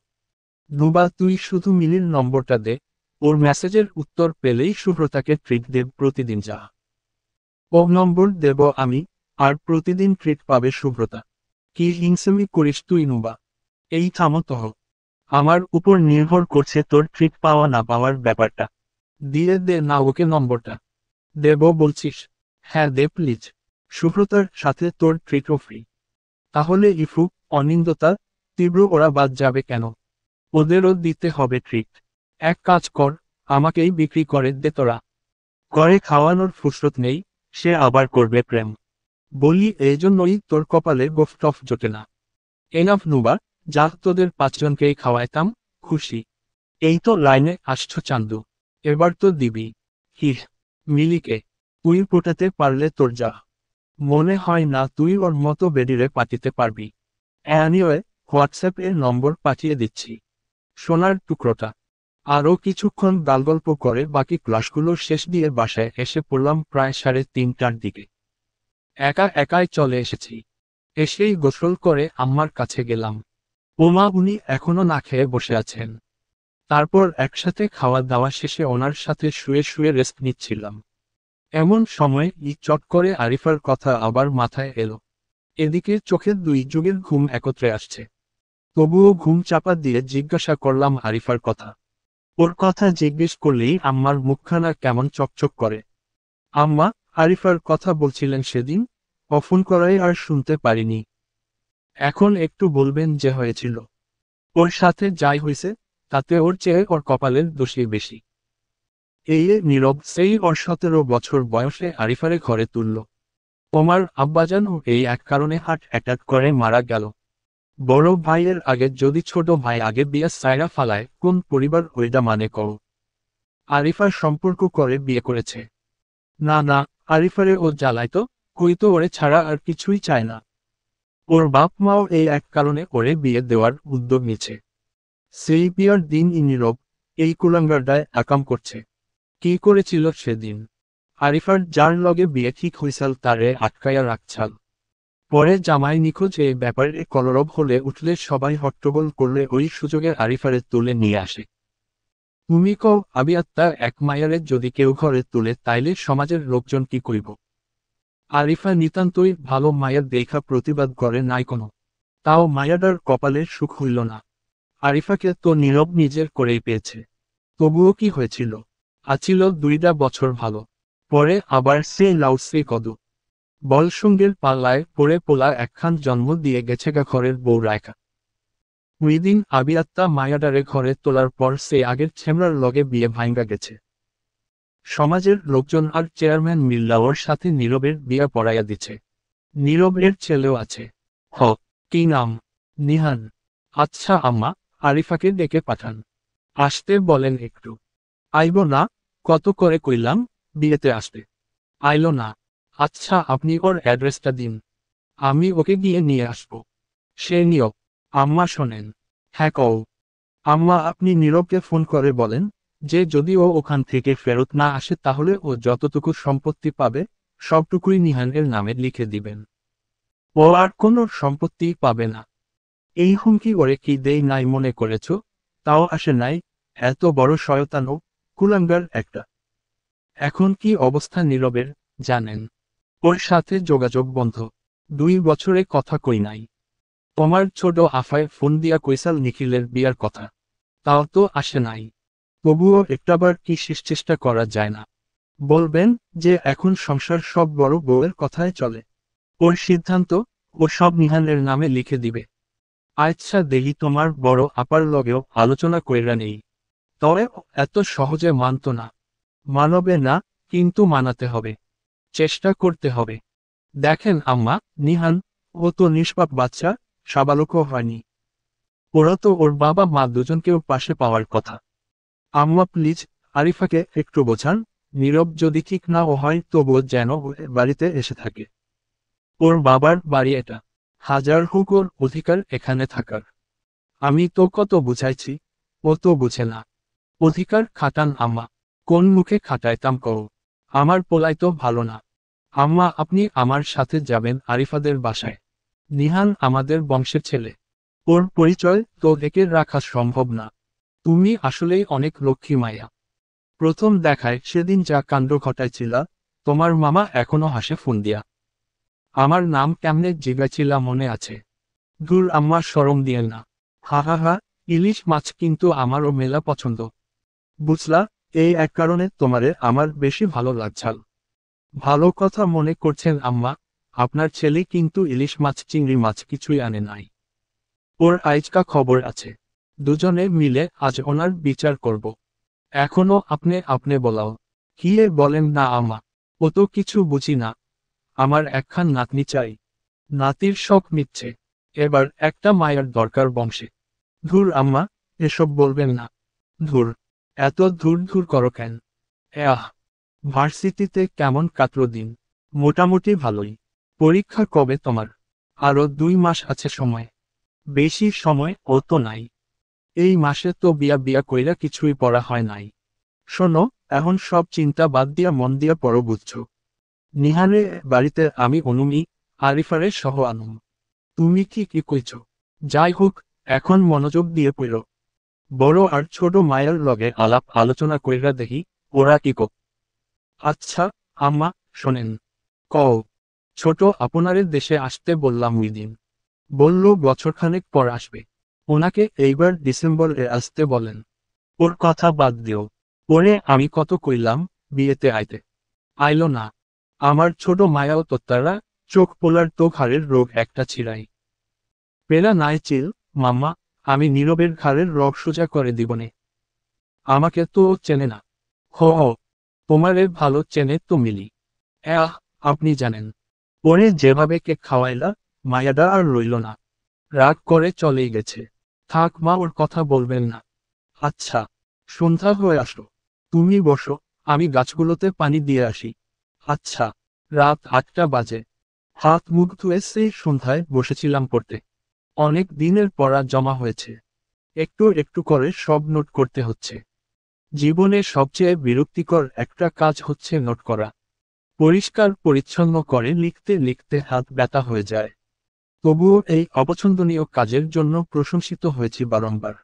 নুবা তুই শুধু মিলির নম্বরটা দে, ওর মেসেজের উত্তর পেলেই সুব্রতাকে ট্রিট দেব প্রতিদিন যা। ও নম্বর দেব আমি, আর প্রতিদিন ট্রিট পাবে সুব্রতা। কি হিংসেমি করিস তুই নুবা? এই থামো তহ। আমার উপর নির্ভর করছে তোর ট্রিট পাওয়া না পাওয়ার ব্যাপারটা। দিয়ে দে না ওকে নম্বরটা। দেব বলছিস? হ্যাঁ দে প্লিজ। সুব্রতার সাথে তোর ট্রিটও ফ্রি। তাহলে ইফু, অনিন্দতা, তীব্র ওরা বাদ যাবে কেন? ওদেরও দিতে হবে ট্রিট। এক কাজ কর, আমাকেই বিক্রি করে দে তোরা। করে খাওয়ানোর ফুসরত নেই, সে আবার করবে প্রেম। বলি এই জন্যই তোর কপালে গোফ টফ জোটে না। এনাফ নুবা, যা তোদের 5 জনকেই খাওয়াইতাম, খুশি? এই তো লাইনে আসছো চান্দু, এবার তো দিবি। হিহ, মিলিকে তুই পোটাতে পারলে তোর যা, মনে হয় না তুই ওর মতো বেডিরে পাঠিতে পারবি। অ্যানিওয়ে, হোয়াটসঅ্যাপ এর নম্বর পাঠিয়ে দিচ্ছি। সোনার টুকরোটা। আরও কিছুক্ষণ গালগল্প করে বাকি ক্লাসগুলো শেষ দিয়ে বাসায় এসে পড়লাম প্রায় 3:30টার দিকে। একা একাই চলে এসেছি। এসেই গোসল করে আম্মার কাছে গেলাম। ওমা, উনি এখনো না খেয়ে বসে আছেন। তারপর একসাথে খাওয়া দাওয়া শেষে ওনার সাথে শুয়ে শুয়ে রেস্ট নিচ্ছিলাম। এমন সময় চট করে আরিফার কথা আবার মাথায় এলো। এদিকে চোখে দুই যুগের ঘুম একত্রে আসছে। তবুও ঘুম চাপা দিয়ে জিজ্ঞাসা করলাম আরিফার কথা। ওর কথা জিজ্ঞেস করলেই আম্মার মুখখানা কেমন চকচক করে। আম্মা, আরিফার কথা বলছিলেন সেদিন, ফোন করাই আর শুনতে পারিনি। এখন একটু বলবেন যে হয়েছিল। ওর সাথে যাই হয়েছে, তাতে ওর চেয়ে ওর কপালের দোষী বেশি। এই নীরব সেই ওর 17 বছর বয়সে আরিফারে ঘরে তুলল। ওমার আব্বাজানও এই এক কারণে হার্ট অ্যাটাক করে মারা গেল। বড় ভাইয়ের আগে যদি ছোট ভাই আগে বিয়ে সাইরা ফালায়, কোন পরিবার ওইটা মানে কও? আরিফার সম্পর্ক করে বিয়ে করেছে। না না, আরিফারে ও জ্বালাইতো, কইতো ওরে ছাড়া আর কিছুই চায় না। ওর বাপ মাও এই এক কারণে ওরে বিয়ে দেওয়ার উদ্যোগ নিচ্ছে। সেই বিয়ার দিন নীরব এই কুলাঙ্গারটায় আকাম করছে। কি করেছিল সেদিন? আরিফার যার লগে বিয়ে ঠিক হইসাল তারে আটকাইয়া রাখছাল। পরে জামাই নিখোঁজ এই ব্যাপারে কলরব হলে উঠলে সবাই হট্টগোল করলে ওই সুযোগে আরিফারে তুলে নিয়ে আসে। তুমি কও আত্মা এক মায়ারে যদি কেউ ঘরে তুলে তাইলে সমাজের লোকজন কি কইব? আরিফা নিতান্তই ভালো মায়ের দেখা প্রতিবাদ করে নাই কোনো। তাও মায়াডার কপালে সুখ হইল না। আরিফাকে তো নীরব নিজের করেই পেয়েছে। তবুও কি হয়েছিল? আছিল 2টা বছর ভালো। পরে আবার সে লাউসে কদু বলসঙ্গের পাল্লায় পড়ে পোলা একখান জন্ম দিয়ে গেছে গা ঘরের বউ রায়কা। ওইদিন আত্মা মায়াডারে ঘরে তোলার পর সে আগের ছেমরার লগে বিয়ে ভাঙ্গা গেছে। সমাজের লোকজন আর চেয়ারম্যান মিল্লা ওর সাথে নীরবের বিয়া পড়াইয়া দিছে। নীরবের ছেলেও আছে। হ, কি নাম? নিহান। আচ্ছা আম্মা, আরিফাকে ডেকে পাঠান। আসতে বলেন একটু। আইব না? কত করে কইলাম বিয়েতে আসতে, আইলো না। আচ্ছা আপনি ওর অ্যাড্রেসটা দিন, আমি ওকে গিয়ে নিয়ে আসব। সে নিয়ব। আম্মা শোনেন। হ্যাঁ কও। আম্মা, আপনি নীরবকে ফোন করে বলেন যে যদি ও ওখান থেকে ফেরত না আসে তাহলে ও যতটুকু সম্পত্তি পাবে সবটুকুই নিহানের নামে লিখে দিবেন। ও আর কোনো সম্পত্তি পাবে না। এই হুমকি ওরে কি দেই নাই মনে করেছ? তাও আসে নাই। এত বড় শয়তানও, কুলাঙ্গার একটা। এখন কি অবস্থা নীরবের জানেন? ওর সাথে যোগাযোগ বন্ধ। 2 বছরে কথা কই নাই। তোমার ছোট আফায় ফোন দিয়া কইসাল নিখিলের বিয়ার কথা, তাও তো আসে নাই। তবুও একটাবার কি শেষ চেষ্টা করা যায় না? বলবেন যে এখন সংসার সব বড় বউয়ের কথায় চলে। ওর সিদ্ধান্ত, ও সব নিহানের নামে লিখে দিবে। আচ্ছা দেখি তোমার বড় আপার লগেও আলোচনা কইরা নেই। তবে এত সহজে মানত না। মানবে না, কিন্তু মানাতে হবে। চেষ্টা করতে হবে। দেখেন আম্মা, নিহান ও তো নিষ্পাপ বাচ্চা, সাবালকও হয়নি। ওরা তো ওর বাবা মা দুজনকেও পাশে পাওয়ার কথা। আম্মা প্লিজ, আরিফাকে একটু বোঝান, নীরব যদি ঠিক না ও হয় তবুও যেন ও এ বাড়িতে এসে থাকে। ওর বাবার বাড়ি এটা। হাজার হোক ওর অধিকার এখানে থাকার। আমি তো কত বুঝাইছি, ও তো বুঝে না। অধিকার খাটান আম্মা। কোন মুখে খাটাইতাম কও? আমার পোলাই তো ভালো না। আম্মা আপনি আমার সাথে যাবেন আরিফাদের বাসায়। নিহান আমাদের বংশের ছেলে। ওর পরিচয় তো ঢেকে রাখা সম্ভব না। তুমি আসলেই অনেক লক্ষ্মী মাইয়া। প্রথম দেখায় সেদিন যা কাণ্ড ঘটাইছিলা, তোমার মামা এখনো হাসে ফোন দিয়া। আমার নাম কেমনে জিগাইছিলা মনে আছে? দূর আম্মা, শরম দিয়ে না। হা হা হা, ইলিশ মাছ কিন্তু আমারও মেলা পছন্দ। বুঝলা, এই এক কারণে তোমারে আমার বেশি ভালো লাগছাল। ভালো কথা মনে করছেন আম্মা, আপনার ছেলে কিন্তু ইলিশ মাছ চিংড়ি মাছ কিছুই আনে নাই। ওর আইজকা খবর আছে। দুজনে মিলে আজ ওনার বিচার করব। এখনো আপনি বলাও। কি এ বলেন না আম্মা? ও তো কিছু বুঝি না। আমার একখান নাতনি চাই। নাতির শখ মিটছে। এবার একটা মায়ের দরকার বংশে। ধুর আম্মা, এসব বলবেন না। ধুর, এত ধুর ধুর করো কেন? আহ, ভার্সিটিতে কেমন কাটলো দিন? মোটামুটি ভালোই। পরীক্ষা কবে তোমার? আরো 2 মাস আছে সময়। বেশি সময় ও তো নাই। এই মাসে তো বিয়া বিয়া কইরা কিছুই পড়া হয় নাই। শোনো, এখন সব চিন্তা বাদ দিয়া মন দিয়া পড়ো বুঝছো। নিহারে বাড়িতে আমি অনুমি, আরিফারে সহ আনুম। তুমি কি কি কইছ? যাই হোক, এখন মনোযোগ দিয়ে পড়ো। বড় আর ছোট মায়ের লগে আলাপ আলোচনা কইরা দেখি, ওরা কি কো। আচ্ছা, আম্মা, শোনেন। কও। ছোট আপনারে দেশে আসতে বললাম ওই দিন। বলল বছরখানেক পর আসবে। ওনাকে এইবার ডিসেম্বরে আসতে বলেন। ওর কথা বাদ দিও। ওরে আমি কত কইলাম, বিয়েতে আইতে। আইলো না। আমার ছোট মায়াও তোত্তারা, চোখ পোলার তো ঘাড়ের রোগ একটা ছিড়াই। পেরা নাই চিল, মাম্মা, আমি নীরবের ঘাড়ের রোগ সোজা করে দিবনে। আমাকে তো ও চেনে না। হো হো, তোমারে ভালো চেনে তো মিলি। আহ, আপনি জানেন। ওরে যেভাবে কেক খাওয়াইলা, মায়াডা আর রইল না। রাগ করে চলেই গেছে। থাক মা, ওর কথা বলবেন না। আচ্ছা, সন্ধ্যা হয়ে আসলো। তুমি বসো, আমি গাছগুলোতে পানি দিয়ে আসি। আচ্ছা। রাত 8টা বাজে। হাত মুখ ধুয়ে সেই সন্ধ্যায় বসেছিলাম পড়তে। অনেক দিনের পড়া জমা হয়েছে। একটু একটু করে সব নোট করতে হচ্ছে। জীবনে সবচেয়ে বিরক্তিকর একটা কাজ হচ্ছে নোট করা। পরিষ্কার পরিচ্ছন্ন করে লিখতে লিখতে হাত ব্যথা হয়ে যায়। তবুও এই অপছন্দনীয় কাজের জন্য প্রশংসিত হয়েছি বারংবার।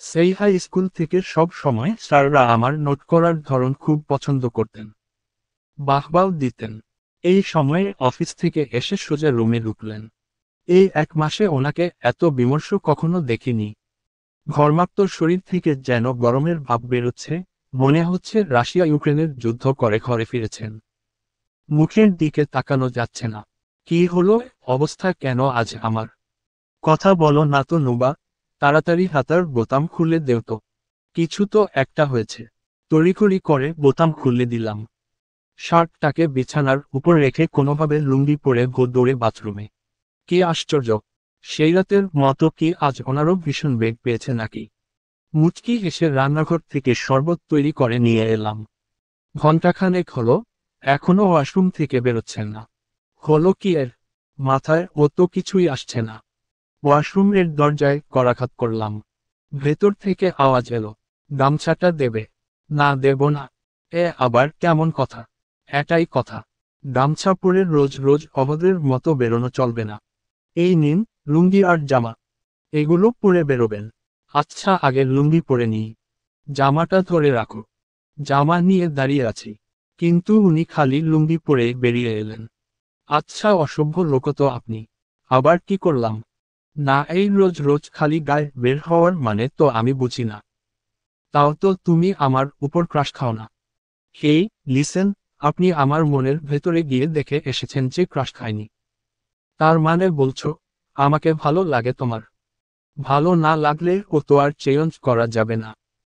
সেই হাই স্কুল থেকে সব সময় স্যাররা আমার নোট করার ধরন খুব পছন্দ করতেন। বাহবাও দিতেন। এই সময়ে অফিস থেকে এসে সোজা রুমে ঢুকলেন। এই 1 মাসে ওনাকে এত বিমর্ষ কখনো দেখিনি। ঘর্মাক্ত শরীর থেকে যেন গরমের ভাব বেরোচ্ছে, মনে হচ্ছে রাশিয়া ইউক্রেনের যুদ্ধ করে ঘরে ফিরেছেন। মুখের দিকে তাকানো যাচ্ছে না। কি হলো, অবস্থা কেন আজ আমার? কথা বলো না তো নুবা, তাড়াতাড়ি হাতার বোতাম খুলে দেও তো। কিছু তো একটা হয়েছে। তড়িঘড়ি করে বোতাম খুলে দিলাম। শার্টটাকে বিছানার উপর রেখে কোনোভাবে লুঙ্গি পরে দৌড়ে বাথরুমে। কি আশ্চর্য! সেই রাতের মতো কি আজ ওনারও ভীষণ বেগ পেয়েছে নাকি? মুচকি এসে রান্নাঘর থেকে শরবত তৈরি করে নিয়ে এলাম। ঘণ্টাখানেক হলো, এখনো ওয়াশরুম থেকে বেরোচ্ছেন না। হলো কি এর? মাথায় ও তো কিছুই আসছে না। ওয়াশরুমের দরজায় করাঘাত করলাম। ভেতর থেকে আওয়াজ এলো, গামছাটা দেবে? না দেব না। এ আবার কেমন কথা? এটাই কথা। গামছা পরে রোজ রোজ অভদ্রের মতো বেরোনো চলবে না। এই নিন, লুঙ্গি আর জামা। এগুলো পরে বেরোবেন। আচ্ছা, আগে লুঙ্গি পরে নিই। জামাটা ধরে রাখো। জামা নিয়ে দাঁড়িয়ে আছি, কিন্তু উনি খালি লুঙ্গি পরে বেরিয়ে এলেন। আচ্ছা, অসভ্য লোক তো আপনি। আবার কি করলাম? না, এই রোজ রোজ খালি গায়ে বের হওয়ার মানে তো আমি বুঝি না। তাও তো তুমি আমার উপর ক্রাশ খাও না। হেই, লিসেন, আপনি আমার মনের ভেতরে গিয়ে দেখে এসেছেন যে ক্রাশ খায়নি। তার মানে বলছো, আমাকে ভালো লাগে তোমার? ভালো না লাগলে ও তো আর চেঞ্জ করা যাবে না।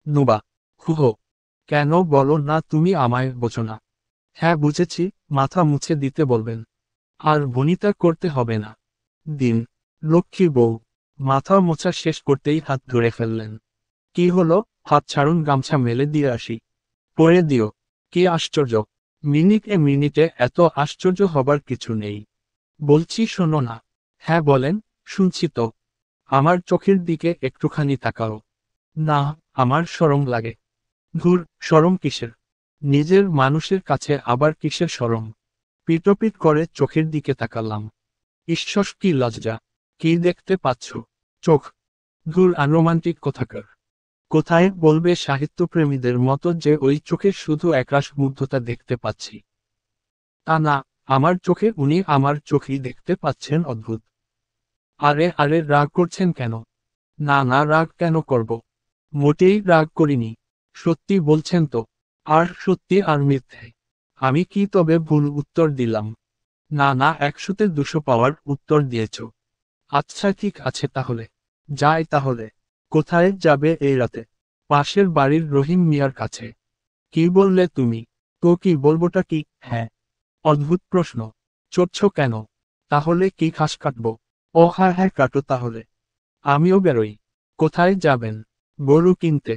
নুবা, হুহো, কেন বলো না তুমি আমায় বোঝো না? হ্যাঁ বুঝেছি, মাথা মুছে দিতে বলবেন। আর বনিতা করতে হবে না। দিন। লক্ষ্মী বউ। মাথা মোছা শেষ করতেই হাত ধরে ফেললেন। কি হলো, হাত ছাড়ুন, গামছা মেলে দিয়ে আসি। পরে দিও। কি আশ্চর্য! মিনিটে মিনিটে এত আশ্চর্য হবার কিছু নেই। বলছি শোনো না। হ্যাঁ বলেন, শুনছি তো। আমার চোখের দিকে একটুখানি তাকাও। না, আমার শরম লাগে। ধুর, শরম কিসের? নিজের মানুষের কাছে আবার কিসের শরম? পিটপিট করে চোখের দিকে তাকালাম। ঈশ্বর, কি লজ্জা! কি দেখতে পাচ্ছ? চোখ। ধুর, আনরোমান্টিক কোথাকার। কোথায় বলবে সাহিত্যপ্রেমীদের মতো যে ওই চোখে শুধু একরাশ মুগ্ধতা দেখতে পাচ্ছি? তা না, আমার চোখে উনি আমার চোখই দেখতে পাচ্ছেন। অদ্ভুত। আরে আরে, রাগ করছেন কেন? না না, রাগ কেন করব? মোটেই রাগ করিনি। সত্যি বলছেন তো? আর সত্যি আর মিথ্যে? আমি কি তবে ভুল উত্তর দিলাম? না না, 100-তে 200 পাওয়ার উত্তর দিয়েছ। আচ্ছা ঠিক আছে তাহলে। যাই তাহলে। কোথায় যাবে এই রাতে? পাশের বাড়ির রহিম মিয়ার কাছে। কি বললে তুমি? তো কি বলবোটা কি? হ্যাঁ। অদ্ভুত প্রশ্ন। চড়ছ কেন? তাহলে কি ঘাস কাটবো? ও হ্যাঁ হ্যাঁ, কাটো তাহলে। আমিও বেরোই। কোথায় যাবেন? গরু কিনতে।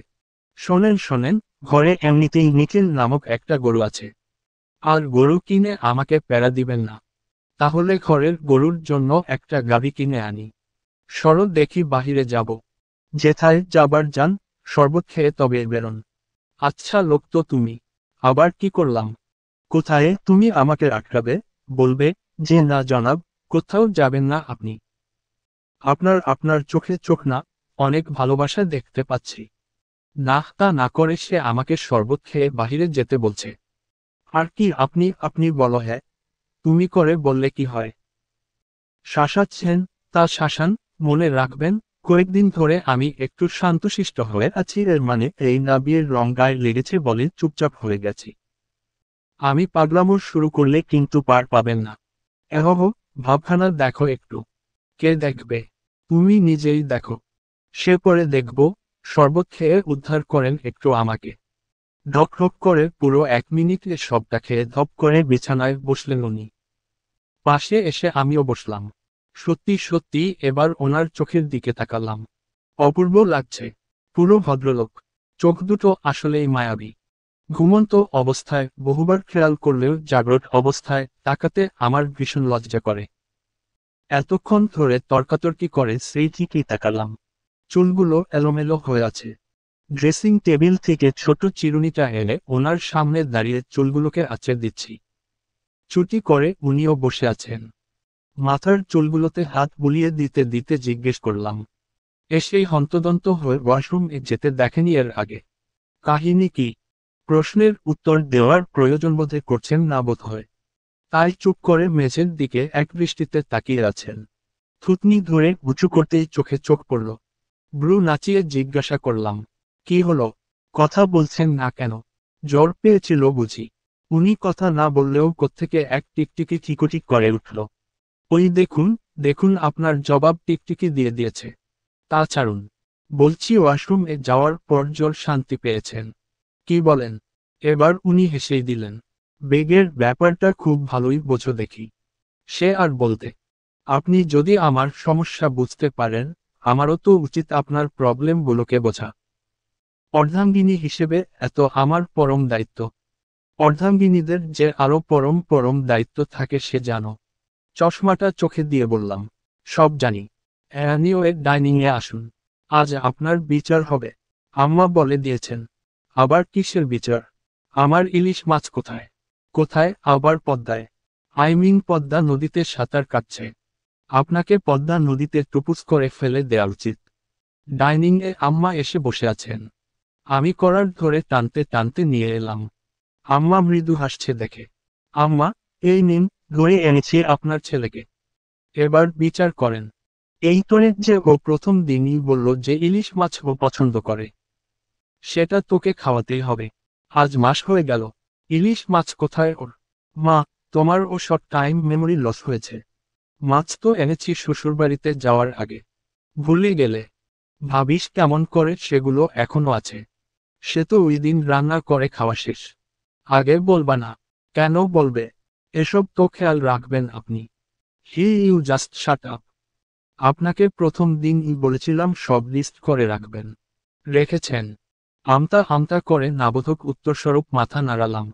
শোনেন শোনেন, ঘরে এমনিতেই নিখিল নামক একটা গরু আছে। আর গরু কিনে আমাকে প্যারা দিবেন না। তাহলে ঘরের গরুর জন্য একটা গাভী কিনে আনি। সরো দেখি বাহিরে যাব। যেথায় যাবার যান, শরবত খেয়ে তবে বেরোন। আচ্ছা লোক তো তুমি। আবার কি করলাম? কোথায় তুমি আমাকে আটকাবে? বলবে যে না জনাব, কোথাও যাবেন না আপনি। আপনার আপনার চোখে চোখ না, অনেক ভালোবাসা দেখতে পাচ্ছি। না তা না করে সে আমাকে শরবত খেয়ে বাহিরে যেতে বলছে। আর কি আপনি আপনি বলো হ্যাঁ, তুমি করে বললে কি হয়? শাসাচ্ছেন, তা শাসান, মনে রাখবেন, কয়েকদিন ধরে আমি একটু শান্তশিষ্ট হয়ে আছি, এর মানে এই না বিয়ের রং গায়ে লেগেছে বলে চুপচাপ হয়ে গেছি। আমি পাগলামো শুরু করলে কিন্তু পার পাবেন না। এহো, ভাবখানা দেখো একটু। কে দেখবে? তুমি নিজেই দেখো। সে পরে দেখব। শরবত খেয়ে উদ্ধার করেন একটু আমাকে। ঢক ঢক করে পুরো 1 মিনিটে সবটা খেয়ে ধপ করে বিছানায় বসলেন উনি। পাশে এসে আমিও বসলাম। সত্যি সত্যি এবার ওনার চোখের দিকে তাকালাম। অপূর্ব লাগছে। পুরো ভদ্রলোক। চোখ দুটো আসলেই মায়াবী। ঘুমন্ত অবস্থায় বহুবার খেয়াল করলেও জাগ্রত অবস্থায় তাকাতে আমার ভীষণ লজ্জা করে। এতক্ষণ ধরে তর্কাতর্কি করে সেই ঠিকই তাকালাম। চুলগুলো এলোমেলো হয়ে আছে। ড্রেসিং টেবিল থেকে ছোট চিরুনিটা এনে ওনার সামনে দাঁড়িয়ে চুলগুলোকে আঁচড়ে দিচ্ছি। চুটি করে উনিও বসে আছেন। মাথার চুলগুলোতে হাত বুলিয়ে দিতে দিতে জিজ্ঞেস করলাম, এসেই হন্তদন্ত হয়ে ওয়াশরুমে যেতে দেখেনি এর আগে? কাহিনী কি? প্রশ্নের উত্তর দেওয়ার প্রয়োজন বোধে করছেন না বোধ হয়। তাই চুপ করে মেঝের দিকে একদৃষ্টিতে তাকিয়ে আছেন। থুতনি ধরে উঁচু করতেই চোখে চোখ পড়ল। ব্রু নাচিয়ে জিজ্ঞাসা করলাম, কি হলো? কথা বলছেন না কেন? জ্বর পেয়েছিল বুঝি? উনি কথা না বললেও কোত্থেকে এক টিকটিকি ঠিকটিক করে উঠল। ওই দেখুন, দেখুন আপনার জবাব টিকটিকি দিয়ে দিয়েছে। তা ছাড়ুন। বলছি ওয়াশরুমে যাওয়ার পর জল শান্তি পেয়েছেন? কি বলেন? এবার উনি হেসেই দিলেন। বেগের ব্যাপারটা খুব ভালোই বোঝো দেখি। সে আর বলতে। আপনি যদি আমার সমস্যা বুঝতে পারেন, আমারও তো উচিত আপনার প্রবলেমগুলোকে বোঝা। অর্ধাঙ্গিনী হিসেবে এত আমার পরম দায়িত্ব। অর্ধাঙ্গিনীদের যে আরো পরম পরম দায়িত্ব থাকে সে জানো। চশমাটা চোখে দিয়ে বললাম, সব জানি। অ্যানিও এর ডাইনিংয়ে আসুন। আজ আপনার বিচার হবে। আম্মা বলে দিয়েছেন। আবার কিসের বিচার? আমার ইলিশ মাছ কোথায়? কোথায় আবার পদ্মায়? পদ্মা নদীতে সাঁতার কাটছে। আপনাকে পদ্মা নদীতে টুপুস করে ফেলে দেওয়া উচিত। ডাইনিংয়ে আম্মা এসে বসে আছেন। আমি করার ধরে টানতে টানতে নিয়ে এলাম। আম্মা মৃদু হাসছে দেখে। আম্মা, এই নিন, ধরে এনেছি আপনার ছেলেকে। এবার বিচার করেন। এই তোরে যে ও প্রথম দিনই বলল যে ইলিশ মাছ ও পছন্দ করে। সেটা তোকে খাওয়াতেই হবে। আজ মাস হয়ে গেল। ইলিশ মাছ কোথায় ওর? মা, তোমার ও শর্ট টাইম মেমোরি লস হয়েছে। মাছ তো এনেছি শ্বশুরবাড়িতে যাওয়ার আগে। ভুলে গেলে? ভাবিস কেমন করে সেগুলো এখনো আছে? সে তো ওই দিন রান্না করে খাওয়া শেষ। আগে বলবা না? কেন বলবে? এসব তো খেয়াল রাখবেন আপনি। You just shut up. আপনাকে প্রথম দিনই বলেছিলাম সব লিস্ট করে রাখবেন। রেখেছেন? আমতা আমতা করে নাবোধক উত্তরস্বরূপ মাথা নাড়ালাম।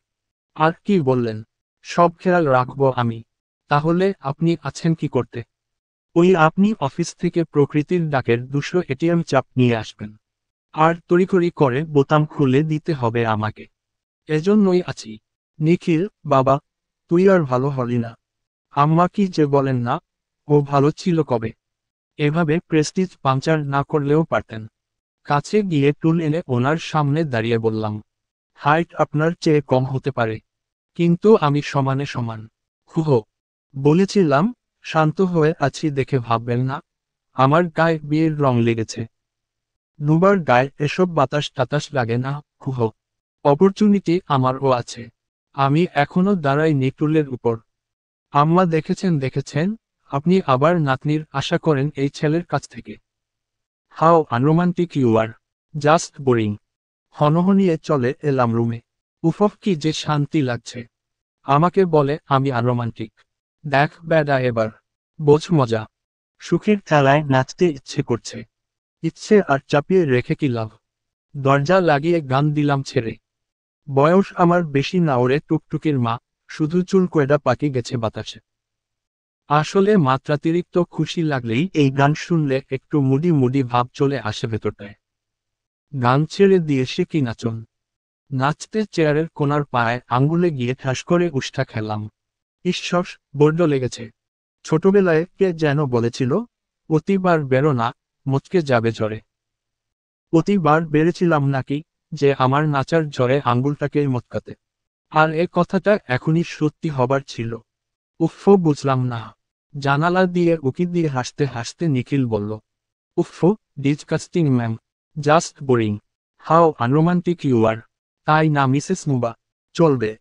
আর কি বললেন? সব খেয়াল রাখবো আমি। তাহলে আপনি আছেন কি করতে? ওই আপনি অফিস থেকে প্রকৃতির ডাকের 200 এটিএম চাপ নিয়ে আসবেন। আর তড়িঘড়ি করে বোতাম খুলে দিতে হবে আমাকে। এজন্যই আছি। নিখিল, বাবা, তুই আর ভালো হলি না। আম্মা কি যে বলেন না, ও ভালো ছিল কবে। এভাবে প্রেস্টিজ পাংচার না করলেও পারতেন। কাছে গিয়ে টুল এনে ওনার সামনে দাঁড়িয়ে বললাম, হাইট আপনার চেয়ে কম হতে পারে, কিন্তু আমি সমানে সমান। হুহ। বলেছিলাম, শান্ত হয়ে আছি দেখে ভাববেন না। আমার গায়ে বিয়ের রং লেগেছে। নুবার গায়ে এসব বাতাস টাতাস লাগে না। হুহ। অপরচুনিটি আমারও আছে। আমি এখনো দাঁড়াই নিটুলের উপর। আম্মা দেখেছেন দেখেছেন, আপনি আবার নাতনির আশা করেন এই ছেলের কাছ থেকে। How unromantic you are. Just boring. হনহনিয়ে চলে এলাম রুমে। উফফ কি যে শান্তি লাগছে। আমাকে বলে আমি আনরোমান্টিক। দেখ বেডা এবার। বোঝ মজা। সুখের খেলায় নাচতে ইচ্ছে করছে। ইচ্ছে আর চাপিয়ে রেখে কি লাভ? দরজা লাগিয়ে গান দিলাম ছেড়ে। বয়স আমার বেশি না ওরে টুকটুকির মা, শুধু চুল কয়টা পাকি গেছে বাতাসে। আসলে মাত্রাতিরিক্ত খুশি লাগলেই এই গান শুনলে একটু মুডি মুডি ভাব চলে আসে ভেতরটায়। গান ছেড়ে দিয়ে সে কি নাচন! নাচতে চেয়ারের কোণার পায়ে আঙ্গুলে গিয়ে ঠাস করে উষ্ঠা খেলাম। ঈশ্বর, বড্ড লেগেছে। ছোটবেলায় কে যেন বলেছিল, প্রতিবার বেরো না, মচকে যাবে জ্বরে। প্রতিবার বেড়েছিলাম নাকি, যে আমার নাচার জ্বরে আঙ্গুলটাকে মচকাতে। আর এ কথাটা এখনই সত্যি হবার ছিল। উফ্ফ, বুঝলাম না। জানালা দিয়ে উকি দিয়ে হাসতে হাসতে নিখিল বলল, উফ্ফ, disgusting ma'am. Just boring. How unromantic you are. তাই না মিসেস মুবা? চলবে।